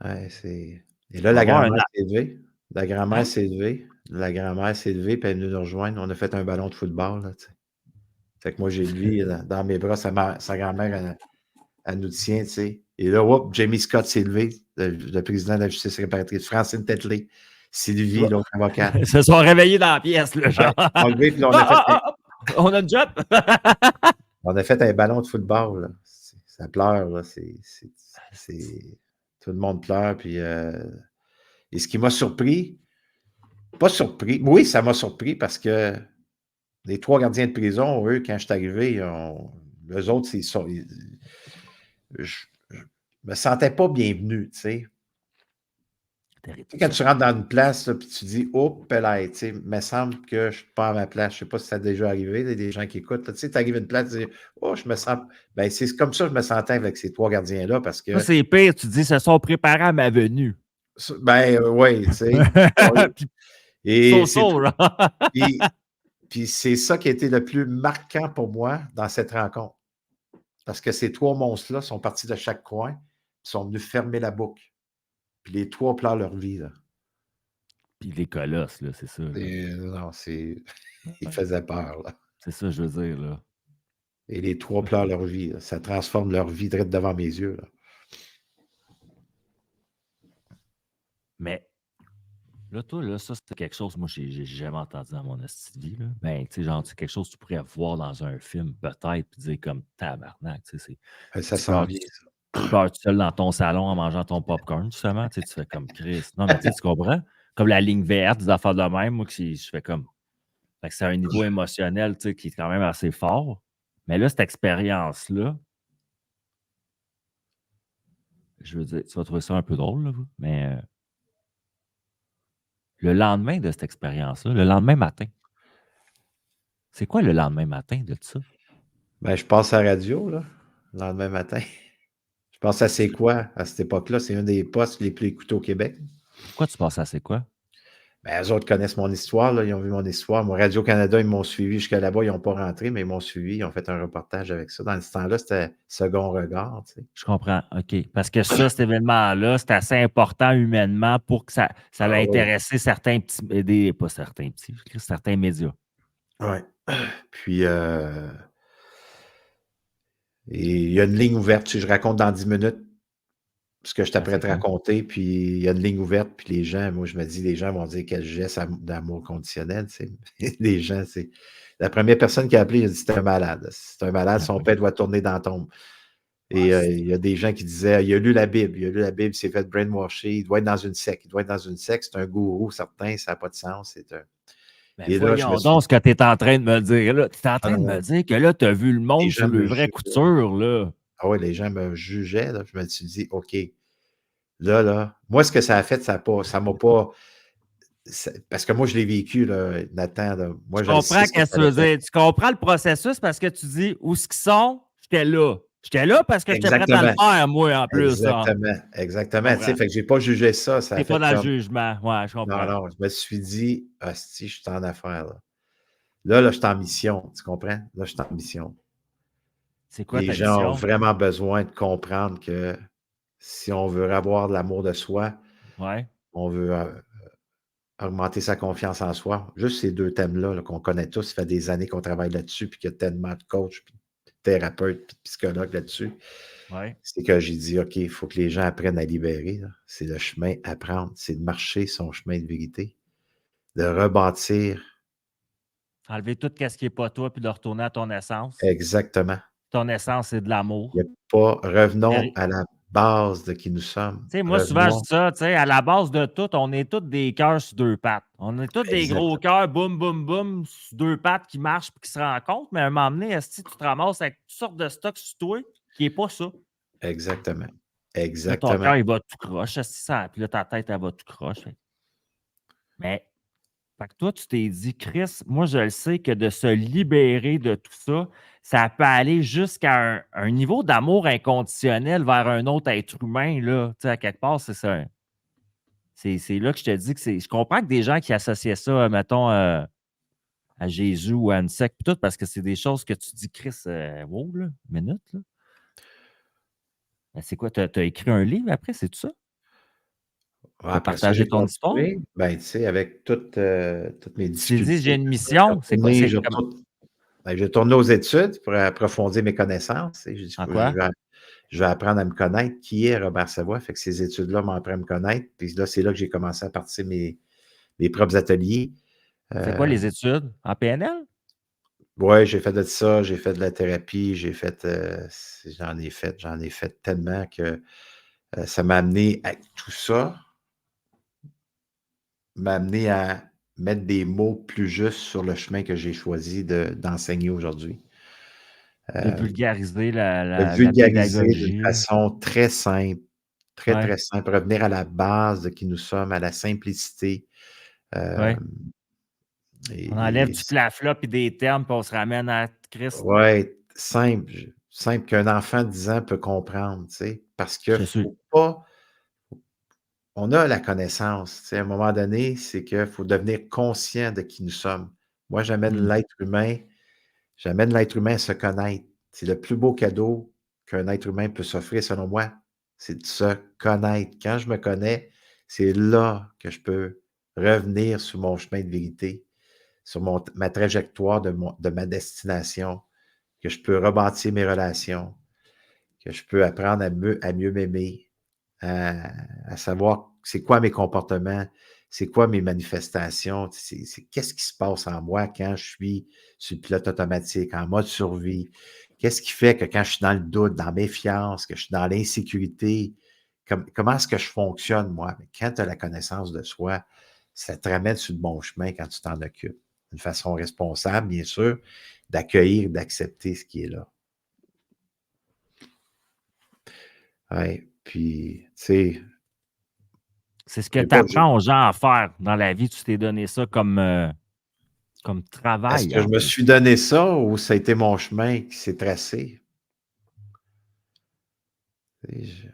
Ouais, et là, On va la avoir un. grand-mère s'est levée. La grand-mère Hein? s'est levée. La grand-mère s'est levée, puis elle est venue nous rejoindre. On a fait un ballon de football, là, tu sais. Fait que moi, j'ai lui dans mes bras, sa grand-mère, elle nous tient, tu sais. Et là, hop, Jamie Scott s'est levé, le président de la justice réparatrice, Francine Tetley, Sylvie, l'autre avocate. Ils se sont réveillés dans la pièce, là, Ouais, genre. ils sont levés, puis là, On a une job. on a fait un ballon de football, là. Ça pleure, là. Tout le monde pleure, puis et ce qui m'a surpris, pas surpris, oui, ça m'a surpris parce que les 3 gardiens de prison, eux, quand je suis arrivé, eux autres, je me sentais pas bienvenu, tu sais. Tu sais, quand tu rentres dans une place, là, puis tu dis, oh, pelaye, tu sais, il me semble que je ne suis pas à ma place. Je ne sais pas si ça a déjà arrivé, il y a des gens qui écoutent. Là, tu sais, tu arrives à une place, tu dis, oh, je me sens. Ben, c'est comme ça que je me sentais avec ces 3 gardiens-là parce Ça, que, c'est pire. Tu dis, se sont préparés à ma venue. ben, oui, tu sais. Oui. Puis, Et so-so, là. puis, puis c'est ça qui a été le plus marquant pour moi dans cette rencontre. Parce que ces 3 monstres-là sont partis de chaque coin, ils sont venus fermer la boucle. Puis les 3 pleurent leur vie, là. Puis les colosses, là, c'est ça, là. Non, ils faisaient peur, là. C'est ça, je veux dire, là. Et les 3 pleurent leur vie, là. Ça transforme leur vie direct devant mes yeux, là. Mais là, toi, là, ça, c'est quelque chose, moi, j'ai jamais entendu dans mon esti de vie, là. Ben, tu sais, genre, c'est quelque chose que tu pourrais voir dans un film, peut-être, puis dire comme tabarnak, tu sais, Ben, ça tu s'en pleures, vient, tu ça. pleures tout seul dans ton salon en mangeant ton popcorn, justement, tu sais, tu fais comme Chris. Non, mais tu sais, tu comprends? Comme la ligne verte, des affaires de même, moi, je fais comme. Fait que c'est un niveau émotionnel, tu sais, qui est quand même assez fort. Mais là, cette expérience-là, je veux dire, tu vas trouver ça un peu drôle, là, vous, mais le lendemain de cette expérience-là, le lendemain matin, c'est quoi le lendemain matin de ça? Ben, je passe à la radio, là, le lendemain matin. Je pense à Tu C'est fais- quoi? À cette époque-là, c'est un des postes les plus écoutés au Québec. Pourquoi tu passes à c'est quoi? Ben, eux autres connaissent mon histoire, là, ils ont vu mon histoire. Moi, Radio-Canada, ils m'ont suivi jusqu'à là-bas, ils n'ont pas rentré, mais ils m'ont suivi, ils ont fait un reportage avec ça. Dans ce temps-là, c'était Second Regard, tu sais. Je comprends, OK. Parce que ça, cet événement-là, c'est assez important humainement pour que ça Ah ait oui. intéressé certains petits, pas certains petits, certains médias. Ouais. Puis, et il y a une ligne ouverte, si je raconte dans 10 minutes, ce que je t'apprête à quoi? raconter, puis il y a une ligne ouverte, puis les gens, moi, je me dis, les gens vont dire quel geste d'amour conditionnel, tu sais. Les gens, c'est. La première personne qui a appelé, il a dit c'est un malade. C'est un malade, Ben son oui. père doit tourner dans la tombe. Ah, Et il y a des gens qui disaient il a lu la Bible, il s'est fait brainwasher, il doit être dans une secte, c'est un gourou certain, ça n'a pas de sens. ben Et là, je me voyons suis donc ce que tu es en train de me dire là. Tu es en ah train non, de non, me dire que là, tu as vu le les monde gens sous le me vrai jugeaient. couture, là. Ah ouais, les gens me jugeaient, là. Je me suis dit, OK, là, moi, ce que ça a fait, ça m'a pas. Parce que moi, je l'ai vécu, là, Nathan, là. Moi, Je je le sais comprends ce que qu'est-ce que ça tu allait veux faire. dire. Tu comprends le processus parce que tu dis où ce qu'ils sont, j'étais là. J'étais là parce que j'étais prêt à le Exactement. faire, moi, en plus, hein. Exactement. Je Exactement. Tu sais, comprends. fait que j'ai pas jugé ça. Ça a T'es pas fait dans le comme. jugement. Ouais, je Non, comprends. non. Je me suis dit, si je suis en affaires, là. Là, je suis en mission. Tu comprends? Là, je suis en mission. C'est quoi Les ta gens ont mission? vraiment besoin de comprendre que si on veut avoir de l'amour de soi, Ouais. on veut augmenter sa confiance en soi. Juste ces deux thèmes-là là, qu'on connaît tous, ça fait des années qu'on travaille là-dessus, puis qu'il y a tellement de coachs, puis de thérapeutes, puis de psychologues là-dessus. Ouais. C'est que j'ai dit, OK, il faut que les gens apprennent à libérer, là. C'est le chemin à prendre. C'est de marcher son chemin de vérité, de rebâtir Enlever tout ce qui n'est pas toi puis de retourner à ton essence. exactement. Ton essence, c'est de Il y l'amour. a pas revenons Tu à la base de qui nous sommes. sais, moi, souvent, je Revenons dis ça, tu sais, à la base de tout, on est tous des cœurs sur deux pattes. On est tous des gros exactement. cœurs, boum, boum, boum, sur deux pattes qui marchent et qui se rencontrent, mais à un moment donné, esti, tu te ramasses avec toutes sortes de stocks sur toi qui n'est pas ça. Exactement. Là, ton Exactement. cœur, il va tout croche, esti, ça, puis là, ta tête, elle va tout croche. Mais fait que toi, tu t'es dit, Chris, moi, je le sais que de se libérer de tout ça, ça peut aller jusqu'à un niveau d'amour inconditionnel vers un autre être humain, là. Tu sais, à quelque part, c'est ça. C'est là que je te dis que c'est. Je comprends que des gens qui associaient ça, mettons, à Jésus ou à une secte, pis tout, parce que c'est des choses que tu dis, Chris, wow, là, une minute, là. Ben, c'est quoi, tu as écrit un livre après, c'est tout ça? Ouais, Tu as après ça, partagé j'ai ton histoire? continué. Ben, tu sais, avec toutes mes Tu t'es dit, j'ai difficultés, une je mission, c'est quoi? C'est je comme. retourne ben, je retourne aux études pour approfondir mes connaissances. Tu sais, j'ai dit: En «Faut quoi? je vais apprendre à me connaître. Qui est Robert Savoie?» Fait que ces études-là m'ont appris à me connaître. Puis là, c'est là que j'ai commencé à partir mes propres ateliers. C'est quoi Heu, les études? En PNL? ouais, j'ai fait de ça, j'ai fait de la thérapie, j'en ai fait tellement que, ça m'a amené à tout ça m'a amené à mettre des mots plus justes sur le chemin que j'ai choisi d'enseigner aujourd'hui. De vulgariser la De la la vulgariser d'une pédagogie. façon très simple, très, Ouais, très simple, revenir à la base de qui nous sommes, à la simplicité, ouais. hem On enlève et du flafla puis des termes, puis on se ramène à Christ. ouais, simple qu'un enfant de 10 ans peut comprendre, tu sais? Parce que Je te suis. faut pas on a la connaissance, tu sais? À un moment donné, c'est qu'il faut devenir conscient de qui nous sommes. Moi, Mmh. j'amène l'être humain à se connaître. C'est le plus beau cadeau qu'un être humain peut s'offrir, selon moi, c'est de se connaître. Quand je me connais, c'est là que je peux revenir sur mon chemin de vérité, sur ma trajectoire de ma destination, que je peux rebâtir mes relations, que je peux apprendre à mieux m'aimer, à savoir c'est quoi mes comportements, c'est quoi mes manifestations, qu'est-ce qui se passe en moi quand je suis sur le pilote automatique, en mode survie. Qu'est-ce qui fait que quand je suis dans le doute, dans la méfiance, que je suis dans l'insécurité, comment est-ce que je fonctionne, moi? Mais quand tu as la connaissance de soi, ça te ramène sur le bon chemin quand tu t'en occupes. D'une façon responsable, bien sûr, d'accueillir, d'accepter ce qui est là. Ouais, puis, tu sais, C'est ce que j'ai tu pas apprends aux gens à faire dans la vie. Tu t'es donné ça comme est-ce travail que je en me plus. suis donné ça ou ça a été mon chemin qui s'est tracé? Et je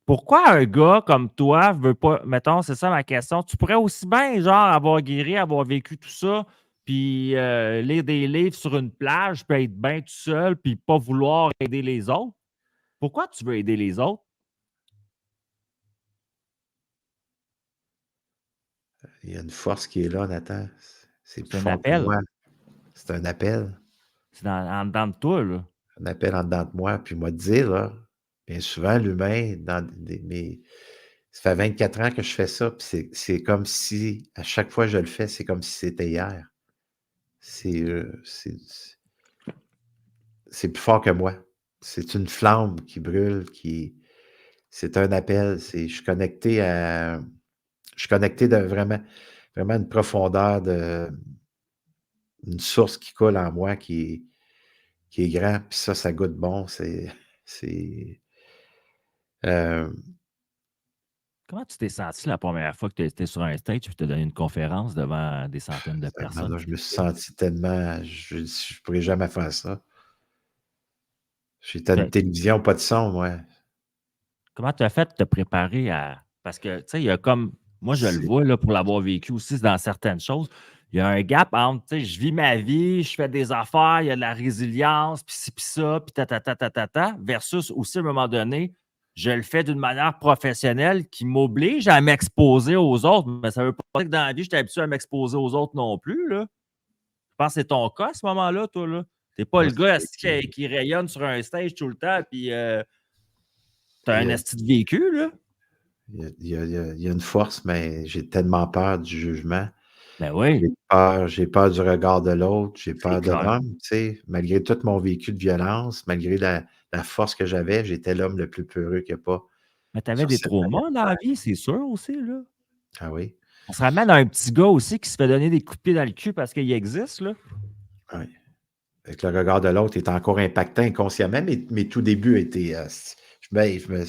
Pourquoi un gars comme toi veut pas mettons, c'est ça ma question, tu pourrais aussi bien, genre, avoir guéri, avoir vécu tout ça, puis, lire des livres sur une plage, puis être bien tout seul, puis pas vouloir aider les autres? Pourquoi tu veux aider les autres? il y a une force qui est là, Nathan. C'est C'est plus un fort que appel. moi. C'est un C'est en dedans de toi, là. appel en dedans de moi. Puis moi te dire, là, Bien souvent, l'humain, ça fait 24 ans que je fais ça, puis c'est comme si, à chaque fois que je le fais, c'est comme si c'était hier. C'est, c'est plus fort que moi. C'est une flamme qui brûle, c'est un appel, je suis connecté de vraiment une profondeur une source qui coule en moi qui est grand, puis ça goûte bon. C'est, hem, Comment tu t'es senti la première fois que tu étais sur un stage et tu as donné une conférence devant des centaines de sacrément, personnes? là, je me suis senti tellement je pourrais jamais faire ça. J'étais à une Tu télévision, pas de son, moi. Comment tu as fait de te préparer à parce que, tu sais, il y a comme moi, je le C'est vois là, pour l'avoir vécu aussi dans certaines choses, il y a un gap entre, tu sais, je vis ma vie, je fais des affaires, il y a de la résilience, puis ci, puis ça, puis ta, ta, ta, ta, ta, ta, versus aussi, à un moment donné, je le fais d'une manière professionnelle qui m'oblige à m'exposer aux autres, mais ça veut pas dire que dans la vie, j'étais habitué à m'exposer aux autres non plus, là. Je pense que c'est ton cas à ce moment-là, toi, là. T'es pas moi, le gars c'est asti, qui rayonne sur un stage tout le temps, puis tu il y un a esti de vécu, là. il y a une force, mais j'ai tellement peur du jugement. Ben oui, J'ai peur du regard de l'autre, j'ai c'est peur de clair. l'homme, tu sais? Malgré tout mon vécu de violence, malgré la force que j'avais, j'étais l'homme le plus peureux qu'il y a pas Mais tu avais sur des cette planète traumas dans la Terre. vie, c'est sûr aussi, là. Ah oui? On se ramène à un petit gars aussi qui se fait donner des coups de pied dans le cul parce qu'il existe, là. Oui. Fait que le regard de l'autre est encore impactant inconsciemment. Mes tout débuts étaient, je me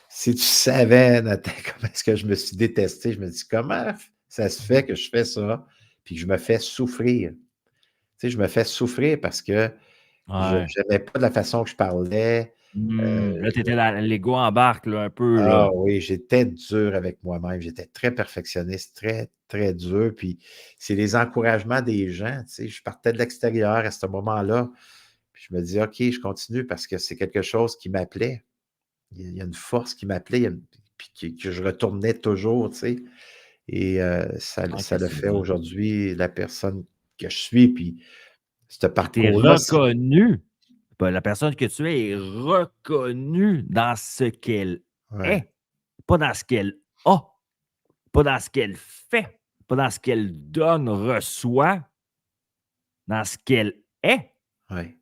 si tu savais, Nathan, comment est-ce que je me suis détesté, je me dis: «Comment ça se fait que je fais ça?» Puis que je me fais souffrir. Tu sais, je me fais souffrir parce que je Ouais. j'aimais pas de la façon que je parlais. Là, tu étais dans l'ego embarque, là, un peu, Ah là. oui, j'étais dur avec moi-même, j'étais très perfectionniste, très, très dur, puis c'est les encouragements des gens, tu sais, je partais de l'extérieur à ce moment-là, puis je me dis: «OK, je continue parce que c'est quelque chose qui m'appelait». Il y a une force qui m'appelait, il y a une puis que je retournais toujours, tu sais? Et OK, ça le c'est fait bon. aujourd'hui la personne que je suis, puis ce Fait que tu es parcours-là, reconnu. Ben, la personne que tu es reconnue dans ce qu'elle ouais, est, pas dans ce qu'elle a, pas dans ce qu'elle fait, pas dans ce qu'elle donne, reçoit, dans ce qu'elle est. ouais,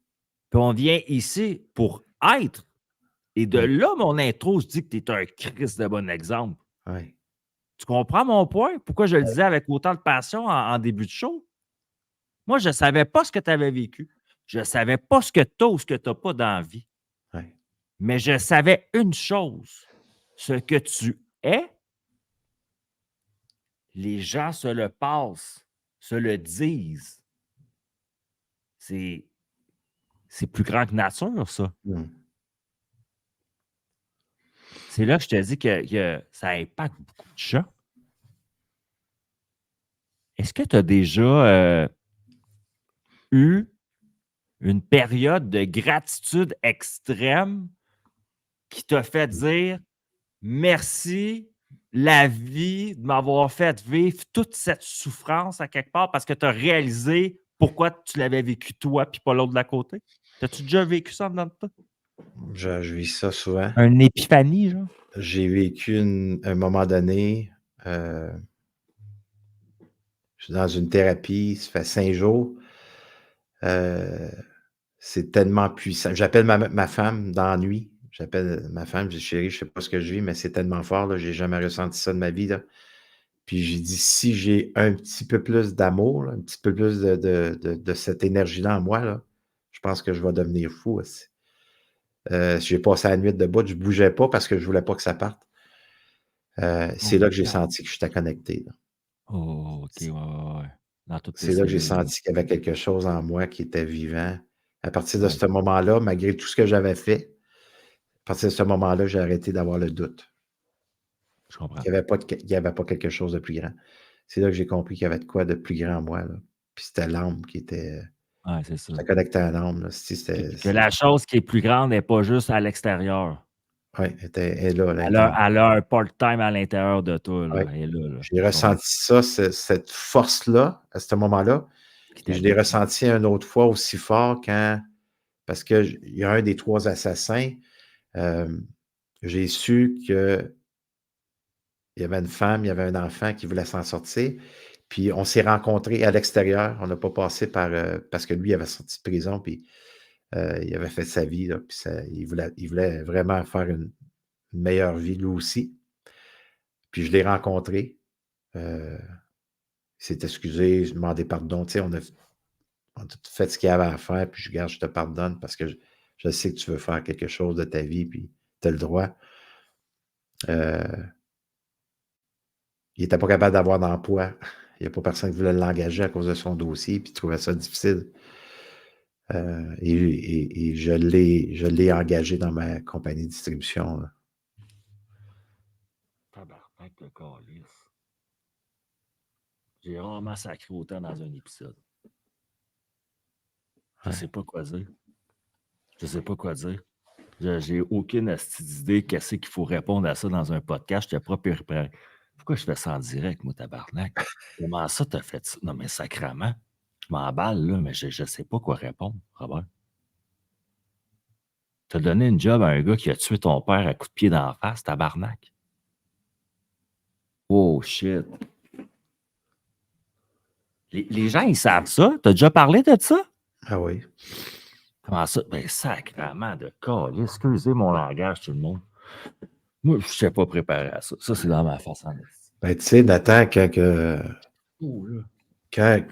Puis on vient ici pour être. Et de ouais, là, mon intro, je dis que tu es un Christ de bon exemple. ouais, Tu comprends mon point? Pourquoi je le ouais, disais avec autant de passion en début de show? Moi, je ne savais pas ce que tu avais vécu. Je ne savais pas ce que tu as ou ce que tu n'as pas dans la vie. ouais, Mais je savais une chose. Ce que tu es, les gens se le passent, se le disent. C'est c'est plus grand que nature, ça. mmh. C'est là que je te dis que ça impacte beaucoup de gens. Est-ce que tu as déjà eu une période de gratitude extrême qui t'a fait dire: «Merci la vie de m'avoir fait vivre toute cette souffrance à quelque part» parce que tu as réalisé pourquoi tu l'avais vécu toi puis pas l'autre de l'à côté? T'as-tu déjà vécu ça en dedans de toi? Je vis ça souvent. Une épiphanie, genre? J'ai vécu un moment donné, heu, je suis dans une thérapie, ça fait 5 jours, heu, c'est tellement puissant. J'appelle ma femme dans la nuit, j'appelle ma femme, je dis: «Chérie, je sais pas ce que je vis, mais c'est tellement fort, là, j'ai jamais ressenti ça de ma vie, là». Puis j'ai dit: «Si j'ai un petit peu plus d'amour, là, un petit peu plus de cette énergie-là en moi, là, je pense que je vais devenir fou, esti». J'ai passé la nuit debout, je bougeais pas parce que je voulais pas que ça parte. C'est Oh, là que j'ai car senti que j'étais connecté, là. oh, OK, ouais, ouais, ouais. Dans toutes tes C'est là que j'ai cellules, là. senti qu'il y avait quelque chose en moi qui était vivant. À partir de Ouais, ce moment-là, malgré tout ce que j'avais fait, à partir de ce moment-là, j'ai arrêté d'avoir le doute je comprends. qu'il y avait pas quelque chose de plus grand. C'est là que j'ai compris qu'il y avait de quoi de plus grand en moi, là. Puis c'était l'âme qui était, Ouais, c'est ça. j'étais connecté à l'âme, là. Si Que c'était que la chose qui est plus grande n'est pas juste à l'extérieur. ouais, elle est là, à Elle a l'intérieur. elle a un part-time à l'intérieur de toi, là. Ouais. Elle est là, là. J'ai Je comprends. ressenti ça, cette force-là, à ce moment-là. Qui Et je l'ai t'habite, là. ressenti une autre fois aussi fort quand parce que j il y a un des 3 assassins, J'ai su qu'il y avait une femme, il y avait un enfant qui voulait s'en sortir. Puis on s'est rencontrés à l'extérieur. On n'a pas passé par... parce que lui, il avait sorti de prison, puis il avait fait sa vie, là, puis il voulait vraiment faire une meilleure vie, lui aussi. Puis je l'ai rencontré. Il s'est excusé, il a demandé pardon. Tu sais, on a tout fait ce qu'il y avait à faire, puis je te pardonne parce que je sais que tu veux faire quelque chose de ta vie, puis tu as le droit. Il n'était pas capable d'avoir d'emploi. Il n'y a pas personne qui voulait l'engager à cause de son dossier, puis il trouvait ça difficile. Et je l'ai engagé dans ma compagnie de distribution. Là. Tabarnak de calice. J'ai rarement sacré autant dans un épisode. Je sais pas quoi dire. Je sais pas quoi dire. J'ai aucune astuce d'idée qu'est-ce qu'il faut répondre à ça dans un podcast. Je t'ai pas préparé. Pourquoi je fais ça en direct, moi, tabarnak? Comment ça, t'as fait ça? Non, mais sacrément. Je m'emballe, là, mais je sais pas quoi répondre, Robert. T'as donné une job à un gars qui a tué ton père à coups de pied dans la face, tabarnak. Oh, shit. Les gens, ils savent ça? T'as déjà parlé de ça? Ah oui. Comment ça? Ben, sacrément de calice. Excusez mon langage, tout le monde. Moi, je ne suis pas préparé à ça. Ça, c'est dans ma façon de dire. Ben, tu sais, Nathan, Oh, là. quand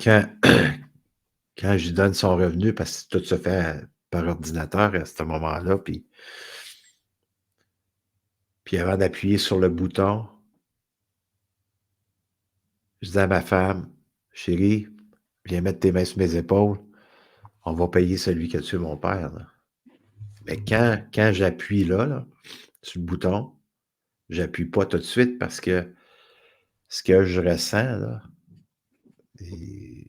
je lui donne son revenu, parce que tout se fait par ordinateur à ce moment-là, puis avant d'appuyer sur le bouton, je dis à ma femme, chérie, viens mettre tes mains sur mes épaules, on va payer celui qui a tué mon père. Là. Mais quand j'appuie là, sur le bouton, j'appuie pas tout de suite parce que ce que je ressens, là, tu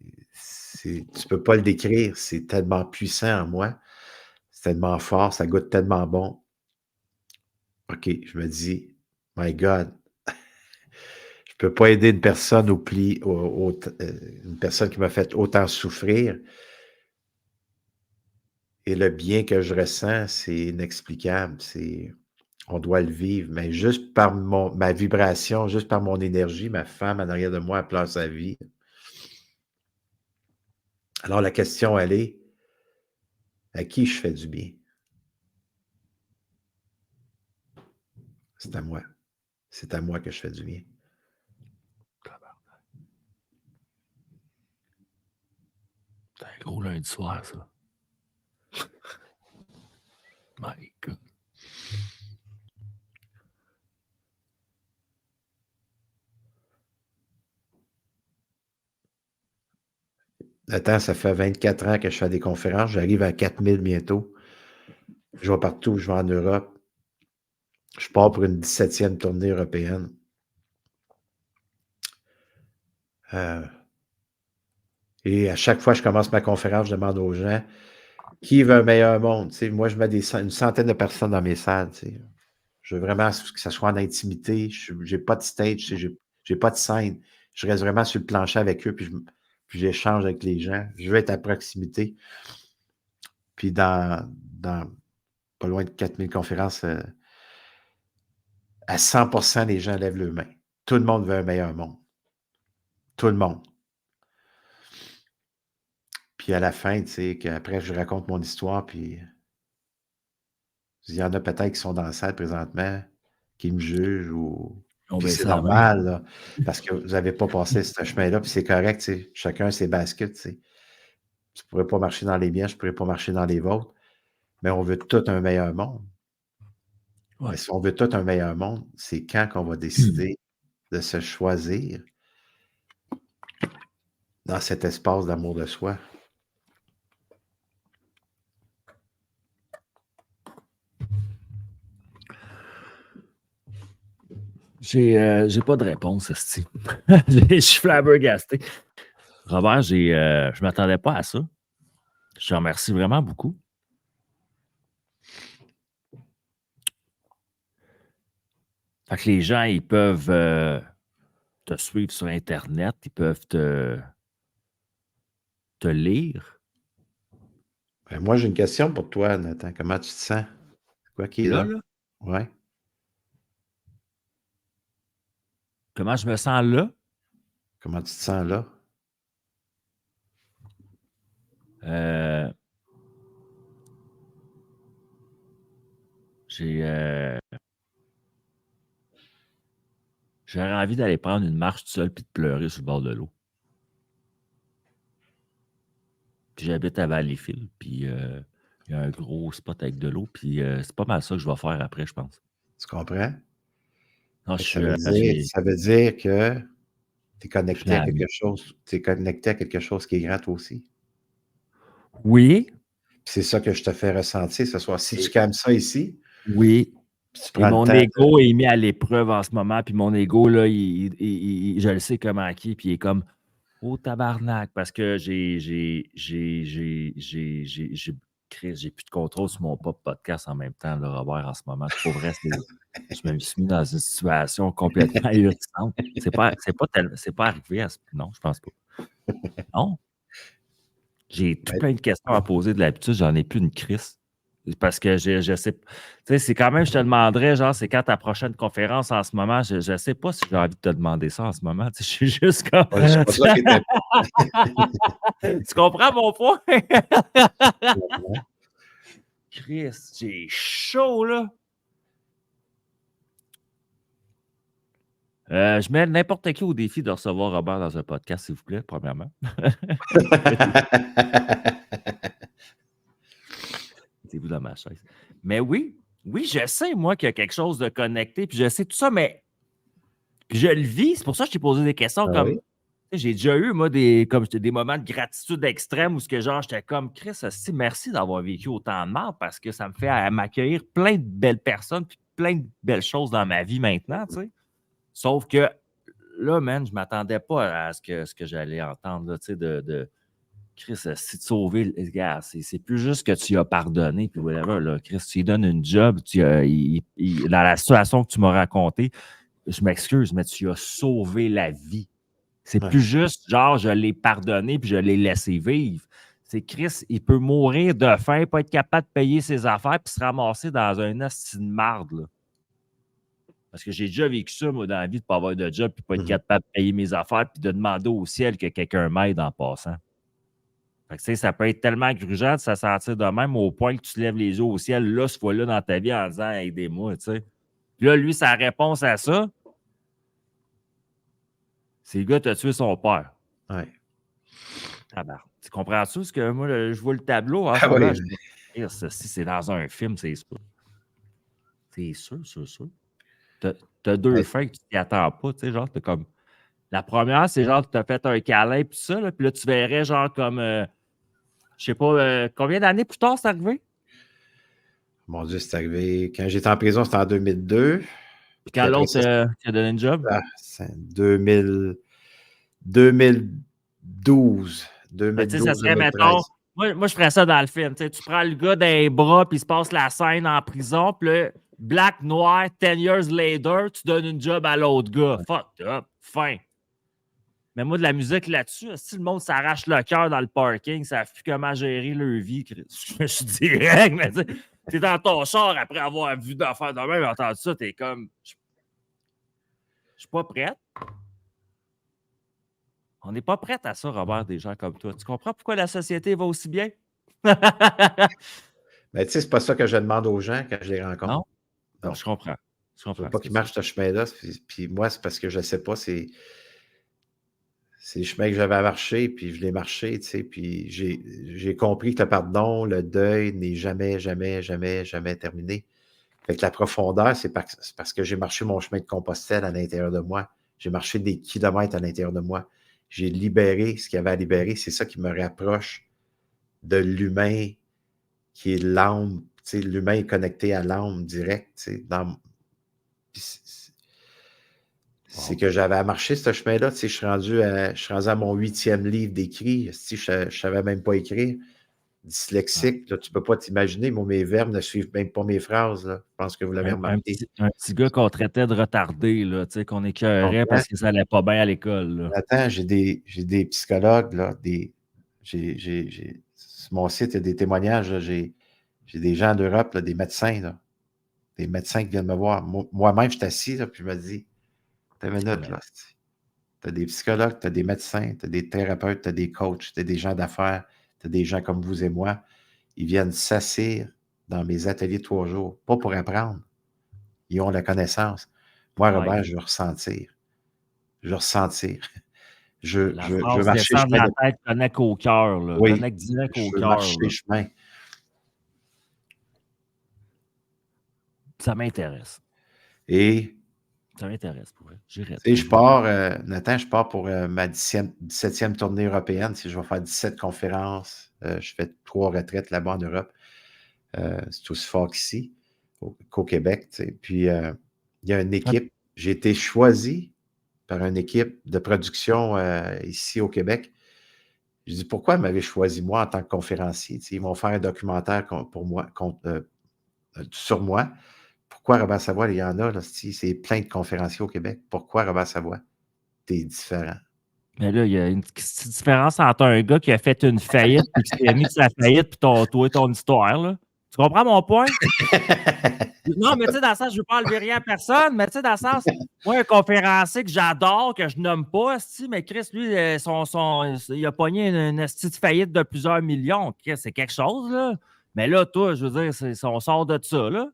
peux pas le décrire, c'est tellement puissant en moi, c'est tellement fort, ça goûte tellement bon. OK, je me dis, my God, je peux pas aider une personne une personne qui m'a fait autant souffrir. Et le bien que je ressens, c'est inexplicable. On doit le vivre, mais juste par ma vibration, juste par mon énergie, ma femme en arrière de moi, elle pleure sa vie. Alors la question, elle est, à qui je fais du bien? C'est à moi. C'est à moi que je fais du bien. C'est un gros lundi soir, ça. My God. Attends, ça fait 24 ans que je fais des conférences. J'arrive à 4000 bientôt. Je vais partout. Je vais en Europe. Je pars pour une 17e tournée européenne. Et à chaque fois que je commence ma conférence, je demande aux gens qui veut un meilleur monde. Tu sais, moi, je mets une centaine de personnes dans mes salles. Tu sais. Je veux vraiment que ça soit en intimité. Je n'ai pas de stage, tu sais, j'ai pas de scène. Je reste vraiment sur le plancher avec eux, puis j'échange avec les gens. Je veux être à proximité. Puis dans pas loin de 4000 conférences, à 100% les gens lèvent leurs mains. Tout le monde veut un meilleur monde. Tout le monde. Puis à la fin, tu sais, qu'après, je raconte mon histoire, puis il y en a peut-être qui sont dans la salle présentement, qui me jugent On puis baisse c'est la main. normal, là, parce que vous n'avez pas passé ce chemin-là, puis c'est correct, tu sais, chacun a ses baskets, tu sais. Tu ne pourrais pas marcher dans les miens, je ne pourrais pas marcher dans les vôtres, mais on veut tout un meilleur monde. Ouais. Mais si on veut tout un meilleur monde, c'est quand qu'on va décider de se choisir dans cet espace d'amour de soi. J'ai pas de réponse, esti. Je suis flabbergasté. Robert, je m'attendais pas à ça. Je te remercie vraiment beaucoup. Fait que les gens, ils peuvent te suivre sur Internet, ils peuvent te lire. Ben, moi, j'ai une question pour toi, Nathan. Comment tu te sens? Quoi qui est Là, là? là, Ouais. comment je me sens là? Comment tu te sens là? Euh, j'ai, j'aurais envie d'aller prendre une marche tout seul puis de pleurer sur le bord de l'eau. Puis j'habite à Valleyfield, puis il y a un gros spot avec de l'eau, puis c'est pas mal ça que je vais faire après, je pense. Tu comprends? Non, Fait que ça veut dire que tu es je suis connecté à dans la quelque chose. Tu es connecté à quelque chose qui est grand toi aussi. Oui, Puis c'est ça que je te fais ressentir ce soir. Si tu calmes ça ici, oui. puis tu Et prends le mon temps de. ego est mis à l'épreuve en ce moment, puis mon ego, là, je le sais comment qui, puis il est comme oh tabarnak, parce que Chris, j'ai plus de contrôle sur mon propre podcast en même temps, là, Robert, en ce moment. Pour vrai, je me suis mis dans une situation complètement ahurissante. C'est pas arrivé à ce. Non, je pense pas. Non. J'ai tout Ben, plein de questions à poser de l'habitude, j'en ai plus une crise. Parce que je sais. Tu sais, c'est quand même, je te demanderais, genre, c'est quand ta prochaine conférence en ce moment? Je sais pas si j'ai envie de te demander ça en ce moment. Tu sais, je suis juste comme. c'est pas ça qui est Tu comprends mon point? important. Chris, j'ai chaud, là. Je mets n'importe qui au défi de recevoir Robert dans un podcast, s'il vous plaît, premièrement. Mettez-vous dans ma chaise. Mais oui, oui, je sais, moi, qu'il y a quelque chose de connecté, puis je sais tout ça, mais je le vis. C'est pour ça que je t'ai posé des questions Ah comme. oui? J'ai déjà eu, moi, des moments de gratitude extrême où ce que genre, j'étais comme Chris, hostie, merci d'avoir vécu autant de mal parce que ça me fait m'accueillir plein de belles personnes puis plein de belles choses dans ma vie maintenant, tu sais. Sauf que là, man, je ne m'attendais pas à ce que j'allais entendre, là, tu sais, de Chris, si tu sauver, gars, c'est plus juste que tu as pardonné, puis whatever, là. Chris, tu lui donnes une job, dans la situation que tu m'as racontée, je m'excuse, mais tu as sauvé la vie. C'est Ouais. plus juste, genre, je l'ai pardonné puis je l'ai laissé vivre. C'est Chris, il peut mourir de faim, pas être capable de payer ses affaires puis se ramasser dans un asti de marde, là. Parce que j'ai déjà vécu ça, moi, dans la vie, de ne pas avoir de job puis pas être Mhm. capable de payer mes affaires puis de demander au ciel que quelqu'un m'aide en passant. Fait que, tu sais, ça peut être tellement grugeant de se sentir de même au point que tu lèves les yeux au ciel, là, ce fois-là, dans ta vie, en disant aidez-moi, tu sais. Puis là, lui, sa réponse à ça, c'est le gars qui a tué son père. Ouais. Tu comprends-tu ce que moi, je vois le tableau en ce Ah moment? oui. Je me dis, si c'est dans un film, c'est sûr. C'est sûr, c'est sûr. T'as deux Ouais. fins que tu t'y attends pas, tu sais, genre, t'as comme. La première, c'est genre, tu as fait un câlin, puis ça, là, puis là, tu verrais, genre, comme, je sais pas, combien d'années plus tard c'est arrivé? Mon Dieu, c'est arrivé. Quand j'étais en prison, c'était en 2002. Puis Puis quand après l'autre ça, t'a donné une job? c'est 2012. Ben, tu sais, ça serait, 2012-2013. mettons, moi, je ferais ça dans le film. Tu sais, tu prends le gars d'un bras, puis il se passe la scène en prison, puis là, black, noir, 10 years later, tu donnes une job à l'autre gars. Fucked up, fin. Mais moi, de la musique là-dessus, si le monde s'arrache le cœur dans le parking, ça ne fait plus comment gérer leur vie. Je suis direct, mais tu es dans ton char après avoir vu d'affaires de même, entendu ça, tu es comme, je suis pas prête. On n'est pas prête à ça, Robert, des gens comme toi. Tu comprends pourquoi la société va aussi bien? Mais tu sais, c'est pas ça que je demande aux gens quand je les rencontre. Non? Non, Non. je comprends. Je Je veux comprends pas ce que qu'ils tu veux marchent ce chemin-là. Puis moi, c'est parce que je sais pas, c'est le chemin que j'avais à marcher, puis je l'ai marché, tu sais. Puis j'ai compris que le pardon, le deuil n'est jamais, jamais, jamais, jamais terminé. Fait que la profondeur, c'est parce que j'ai marché mon chemin de Compostelle à l'intérieur de moi. J'ai marché des kilomètres à l'intérieur de moi. J'ai libéré ce qu'il y avait à libérer. C'est ça qui me rapproche de l'humain qui est l'âme. Tu sais, l'humain est connecté à l'âme direct. Tu sais, c'est Wow. que j'avais à marcher ce chemin-là. Tu sais, je suis rendu à mon 8e livre d'écrit. Si je ne savais même pas écrire. Ouais. Dyslexique, là, tu ne peux pas t'imaginer. Moi, mes verbes ne suivent même pas mes phrases. Là. Je pense que vous l'avez remarqué. Un petit gars qu'on traitait de retardé, là, qu'on Tu écœurait comprends? parce que ça allait pas bien à l'école. Là. Attends, j'ai des psychologues, là, sur mon site, il y a des témoignages, là, j'ai des gens d'Europe, là, des médecins, là. des médecins qui viennent me voir. Moi-même, je suis assis, là, puis je me dis, t'as une minute, là. Tu as des psychologues, tu as des médecins, tu as des thérapeutes, tu as des coachs, tu as des gens d'affaires, tu as des gens comme vous et moi. Ils viennent s'asseoir dans mes ateliers 3 jours, pas pour apprendre. Ils ont la connaissance. Moi, Ouais. Robert, je veux ressentir. Je veux ressentir. La Je veux phrase marcher descend de chemin la de... tête, connecte au cœur, là. Oui, Connecte direct au je veux cœur, marcher là. chemin. Ça m'intéresse. Et Ça m'intéresse, pour vrai. J'irai tu sais, 3 je jours. pars, Nathan, je pars pour ma 17e tournée européenne. Si je vais faire 17 conférences, je fais 3 retraites là-bas en Europe. C'est aussi fort qu'ici, qu'au Québec. Tu sais. Puis, il y a une équipe. J'ai été choisi par une équipe de production ici au Québec. Je dis, pourquoi ils m'avaient choisi moi en tant que conférencier? Tu sais, ils vont faire un documentaire pour moi, sur moi. Pourquoi Robert Savoie, il y en a, là, c'est plein de conférenciers au Québec. Pourquoi Robert Savoie? T'es différent. Mais là, il y a une petite différence entre un gars qui a fait une faillite et qui s'est mis de sa faillite puis toi et ton histoire, là. Tu comprends mon point? Non, mais tu sais, dans le sens, je veux pas enlever rien à personne, mais tu sais, dans le sens, moi, un conférencier que j'adore, que je nomme pas, esti, mais Chris, lui, il a pogné une esti de faillite de plusieurs millions. Chris, c'est quelque chose, là. Mais là, toi, je veux dire, on sort de ça, là.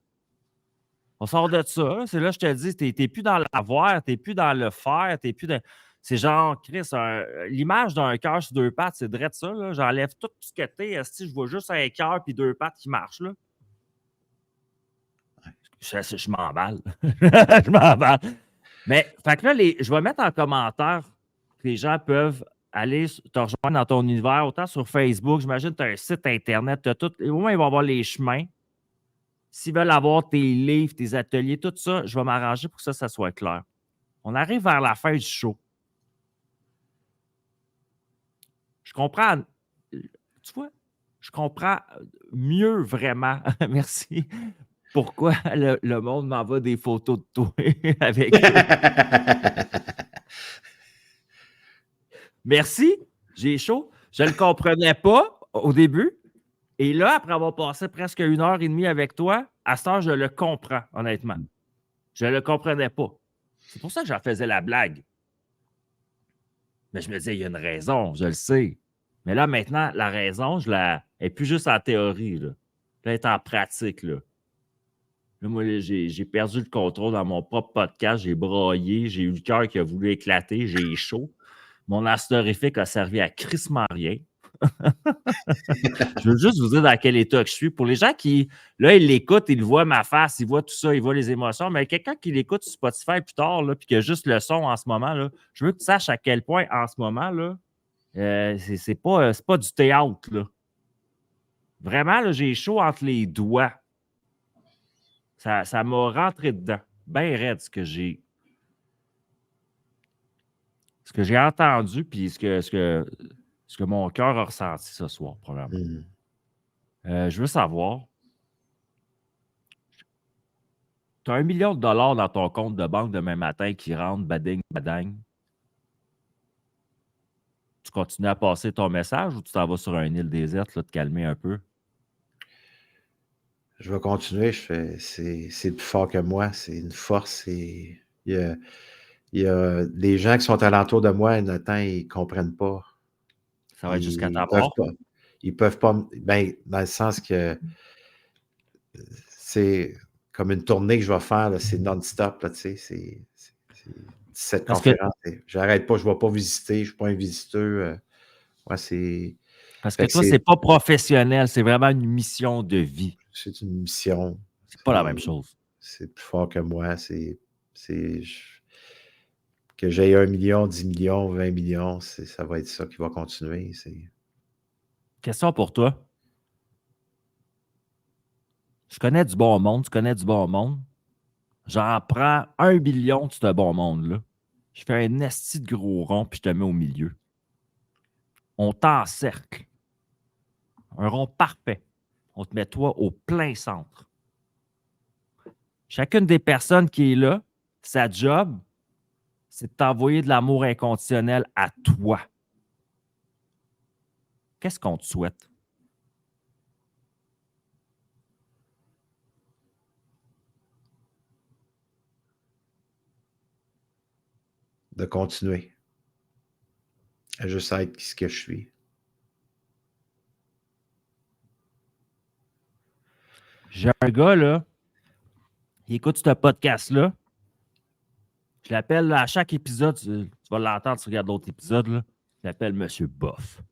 On sort de ça, là. C'est là, je te dis, t'es plus dans l'avoir, t'es plus dans le faire, t'es plus dans. C'est genre, Chris, l'image d'un cœur sur deux pattes, c'est drôle ça, là. J'enlève tout ce que t'es, esti, je vois juste un cœur puis deux pattes qui marchent, là. Je m'emballe. Je m'emballe. Mais, fait que là, je vais mettre en commentaire que les gens peuvent aller te rejoindre dans ton univers, autant sur Facebook, j'imagine que tu as un site Internet, tu as tout. Au moins, ils vont avoir les chemins. S'ils veulent avoir tes livres, tes ateliers, tout ça, je vais m'arranger pour que ça soit clair. On arrive vers la fin du show. Je comprends. Tu vois, je comprends mieux vraiment. Merci. Pourquoi le monde m'envoie des photos de toi avec eux. Merci, j'ai chaud. Je ne le comprenais pas au début. Et là, après avoir passé presque 1 heure et demie avec toi, à cette heure, je le comprends, honnêtement. Je ne le comprenais pas. C'est pour ça que j'en faisais la blague. Mais je me disais, il y a une raison, je le sais. Mais là, maintenant, la raison, elle n'est plus juste en théorie. Là. Elle est en pratique. Là. Là, moi, j'ai perdu le contrôle dans mon propre podcast. J'ai braillé, j'ai eu le cœur qui a voulu éclater, j'ai chaud. Mon astérifique a servi à crissement rien. Je veux juste vous dire dans quel état que je suis. Pour les gens qui, là, ils l'écoutent, ils voient ma face, ils voient tout ça, ils voient les émotions, mais quelqu'un qui l'écoute sur Spotify plus tard, là, puis qui a juste le son en ce moment, là, je veux que tu saches à quel point, en ce moment, là, c'est pas du théâtre, là. Vraiment, là, j'ai chaud entre les doigts. Ça m'a rentré dedans. Bien raide ce que j'ai entendu, puis ce que mon cœur a ressenti ce soir, probablement. Je veux savoir, tu as 1 million de dollars dans ton compte de banque demain matin qui rentre, bading, badang. Tu continues à passer ton message ou tu t'en vas sur une île déserte, là, te calmer un peu? Je vais continuer. C'est plus fort que moi. C'est une force. Il y a des gens qui sont alentour de moi, Nathan, ils ne comprennent pas. Ça va être jusqu'à Ils ta peuvent mort? pas. Ils peuvent pas. Ben, dans le sens que c'est comme une tournée que je vais faire, là, c'est non-stop, là, tu sais. C'est 17 Parce que, conférences. J'arrête pas, je ne vais pas visiter, je ne suis pas un visiteur. Ouais, parce que fait que toi, c'est pas professionnel, c'est vraiment une mission de vie. c'est une mission. C'est pas la même chose. C'est plus fort que moi. C'est, que j'aie 1 million, 10 millions, 20 millions, ça va être ça qui va continuer. Question pour toi. Je connais du bon monde, tu connais du bon monde. J'en prends 1 billion de ce bon monde-là. Je fais un esti de gros rond, puis je te mets au milieu. On t'encercle. Un rond parfait. On te met toi au plein centre. Chacune des personnes qui est là, sa job, c'est de t'envoyer de l'amour inconditionnel à toi. Qu'est-ce qu'on te souhaite? de continuer à juste être ce que je suis. J'ai un gars, là, il écoute ce podcast-là. Je l'appelle là, à chaque épisode, tu vas l'entendre, tu regardes d'autres épisodes, là. Je l'appelle Monsieur Boff.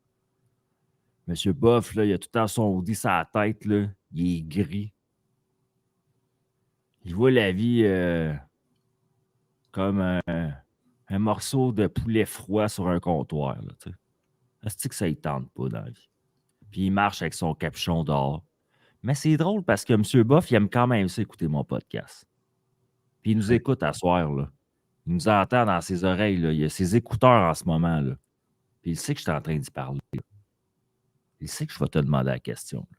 Monsieur Boff, là, il a tout le temps son hoodie sur la tête, là. Il est gris. Il voit la vie comme un morceau de poulet froid sur un comptoir, là, tu sais. Est-ce que ça ne tente pas dans la vie? Puis il marche avec son capuchon dehors. Mais c'est drôle parce que M. Boff, il aime quand même ça écouter mon podcast. Puis il nous écoute à soir, là. Il nous entend dans ses oreilles, là. Il a ses écouteurs en ce moment, là. Puis il sait que je suis en train d'y parler. Là. Il sait que je vais te demander la question. Là.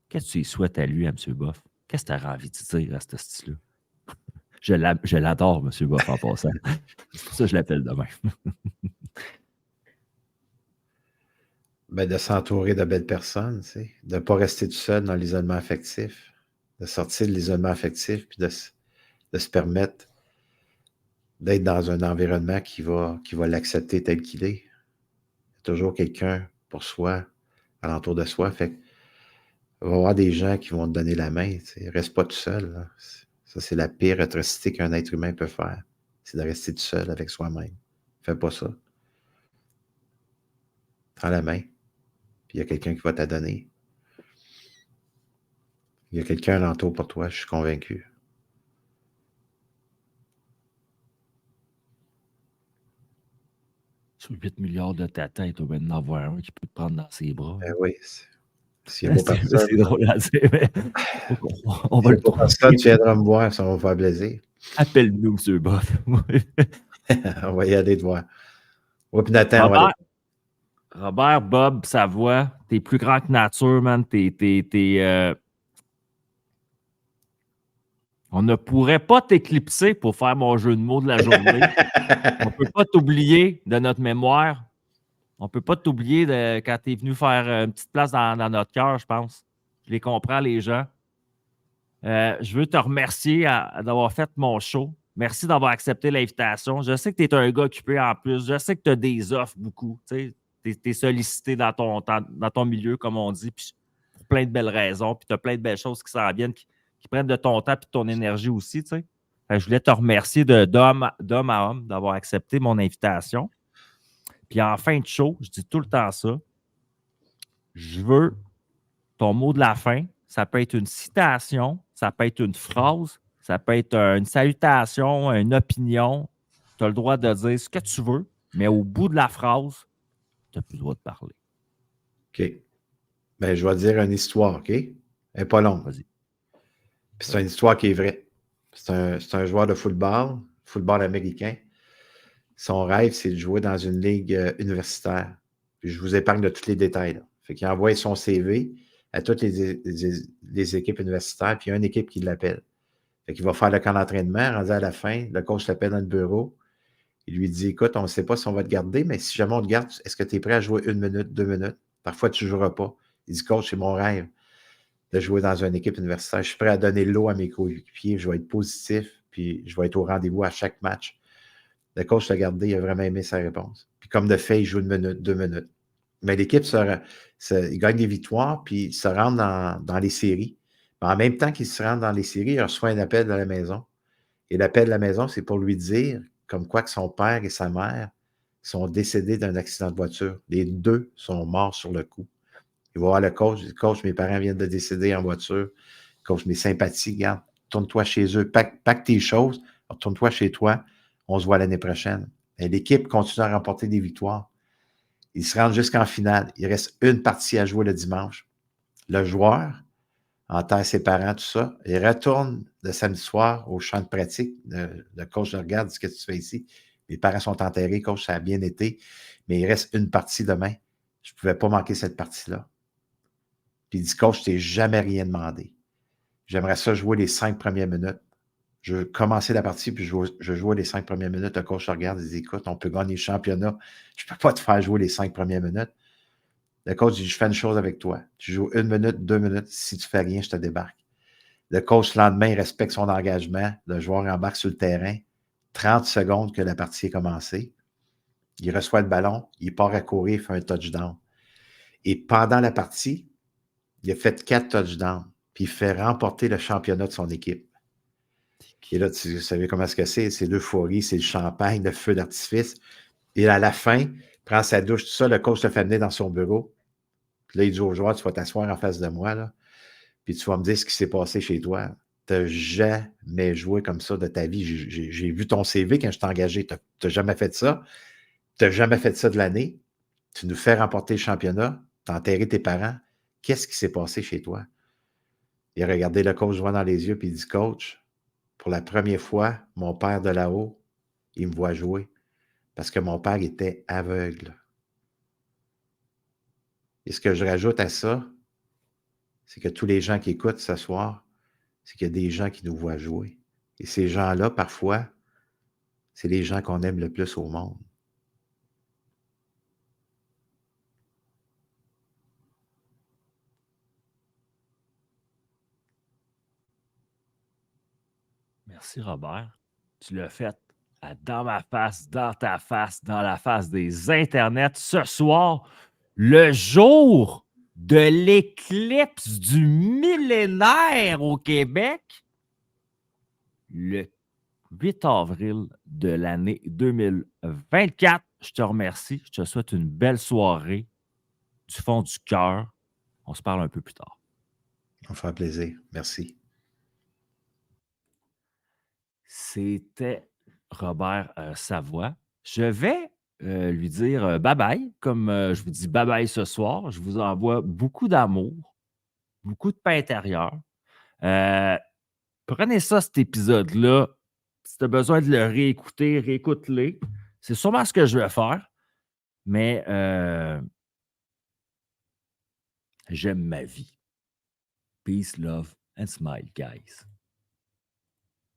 Qu'est-ce que tu lui souhaites à lui, à M. Boff? Qu'est-ce que tu as envie de dire à ce style-là? Je l'adore, M. Boff, en passant. C'est pour ça que je l'appelle demain. Ben, de s'entourer de belles personnes, tu sais, de ne pas rester tout seul dans l'isolement affectif, de sortir de l'isolement affectif, puis de se permettre d'être dans un environnement qui va l'accepter tel qu'il est. Il y a toujours quelqu'un pour soi, alentour de soi. Fait que, il va y avoir des gens qui vont te donner la main. Tu sais. Reste pas tout seul. Là. Ça, c'est la pire atrocité qu'un être humain peut faire. C'est de rester tout seul avec soi-même. Fais pas ça. Prends la main. Puis il y a quelqu'un qui va te donner. Il y a quelqu'un alentour pour toi, je suis convaincu. Sur 8 milliards de tatas, il doit bien en avoir un qui peut te prendre dans ses bras. Ben oui. S'il n'y a pas personne. C'est drôle à dire, mais on va le trouver. Personne, tu viendras me voir, ça va me faire plaisir. Appelle-nous, M. Boff. On va y aller te voir. Oui, puis Nathan, on va aller. Robert, Bob, Savoie, t'es plus grand que nature, man. On ne pourrait pas t'éclipser pour faire mon jeu de mots de la journée. On ne peut pas t'oublier de notre mémoire. On ne peut pas t'oublier quand tu es venu faire une petite place dans notre cœur, je pense. Je les comprends, les gens. Je veux te remercier d'avoir fait mon show. Merci d'avoir accepté l'invitation. Je sais que tu es un gars occupé en plus. Je sais que tu as des offres beaucoup. Tu es sollicité dans ton milieu, comme on dit, puis pour plein de belles raisons. Puis tu as plein de belles choses qui s'en viennent, qui prennent de ton temps et de ton énergie aussi. Tu sais. Je voulais te remercier d'homme à homme d'avoir accepté mon invitation. Puis en fin de show, je dis tout le temps ça. Je veux ton mot de la fin. Ça peut être une citation, ça peut être une phrase, ça peut être une salutation, une opinion. Tu as le droit de dire ce que tu veux, mais au bout de la phrase, tu n'as plus le droit de parler. OK. Ben, je vais te dire une histoire, OK? Elle n'est pas longue. Vas-y. Puis c'est une histoire qui est vraie. C'est un joueur de football américain. Son rêve, c'est de jouer dans une ligue universitaire. Puis je vous épargne de tous les détails. Là. Fait qu'il envoie son CV à toutes les équipes universitaires, puis il y a une équipe qui l'appelle. Fait qu'il va faire le camp d'entraînement, rendu à la fin, le coach l'appelle dans le bureau. Il lui dit, écoute, on ne sait pas si on va te garder, mais si jamais on te garde, est-ce que tu es prêt à jouer 1 minute, 2 minutes? Parfois, tu ne joueras pas. Il dit, coach, c'est mon rêve de jouer dans une équipe universitaire. Je suis prêt à donner l'eau à mes coéquipiers. Je vais être positif, puis je vais être au rendez-vous à chaque match. Le coach l'a gardé, il a vraiment aimé sa réponse. Puis comme de fait, il joue 1 minute, 2 minutes. Mais l'équipe, il gagne des victoires, puis il se rend dans les séries. Mais en même temps qu'il se rend dans les séries, il reçoit un appel de la maison. Et l'appel de la maison, c'est pour lui dire comme quoi que son père et sa mère sont décédés d'un accident de voiture. Les deux sont morts sur le coup. Il va voir le coach, il dit, coach, mes parents viennent de décéder en voiture. Coach, mes sympathies, regarde, tourne-toi chez eux, pack tes choses, retourne-toi chez toi, on se voit l'année prochaine. Et l'équipe continue à remporter des victoires. Ils se rendent jusqu'en finale. Il reste une partie à jouer le dimanche. Le joueur enterre ses parents, tout ça, et retourne le samedi soir au champ de pratique. Le coach le regarde, dit, qu'est-ce que tu fais ici? Mes parents sont enterrés, coach, ça a bien été, mais il reste une partie demain. Je ne pouvais pas manquer cette partie-là. Puis il dit, coach, je t'ai jamais rien demandé. J'aimerais ça jouer les 5 premières minutes. Je veux commencer la partie, puis je jouais les 5 premières minutes. Le coach regarde, il dit, écoute, on peut gagner le championnat. Je ne peux pas te faire jouer les 5 premières minutes. Le coach dit, je fais une chose avec toi. Tu joues 1 minute, 2 minutes. Si tu fais rien, je te débarque. Le coach, le lendemain, il respecte son engagement. Le joueur embarque sur le terrain. 30 secondes que la partie est commencée. Il reçoit le ballon, il part à courir, il fait un touchdown. Et pendant la partie, il a fait 4 touchdowns, puis il fait remporter le championnat de son équipe. Et là, tu savais comment est-ce que c'est l'euphorie, c'est le champagne, le feu d'artifice. Et à la fin, il prend sa douche, tout ça, le coach le fait venir dans son bureau. Puis là, il dit aux joueurs, tu vas t'asseoir en face de moi, là, puis tu vas me dire ce qui s'est passé chez toi. Tu n'as jamais joué comme ça de ta vie. J'ai vu ton CV quand je t'ai engagé. Tu n'as jamais fait ça. Tu n'as jamais fait ça de l'année. Tu nous fais remporter le championnat. Tu as enterré tes parents. Qu'est-ce qui s'est passé chez toi? Il a regardé le coach droit dans les yeux, puis il dit, Coach, pour la première fois, mon père de là-haut, il me voit jouer parce que mon père était aveugle. Et ce que je rajoute à ça, c'est que tous les gens qui écoutent ce soir, c'est qu'il y a des gens qui nous voient jouer. Et ces gens-là, parfois, c'est les gens qu'on aime le plus au monde. Merci, Robert. Tu l'as fait dans ma face, dans ta face, dans la face des internets ce soir, le jour de l'éclipse du millénaire au Québec, le 8 avril de l'année 2024. Je te remercie. Je te souhaite une belle soirée du fond du cœur. On se parle un peu plus tard. Ça me fait plaisir. Merci. C'était Robert Savoie. Je vais lui dire bye-bye, comme je vous dis bye-bye ce soir. Je vous envoie beaucoup d'amour, beaucoup de paix intérieure. Prenez ça, cet épisode-là. Si tu as besoin de le réécouter, réécoute-le. C'est sûrement ce que je vais faire, mais j'aime ma vie. Peace, love and smile, guys.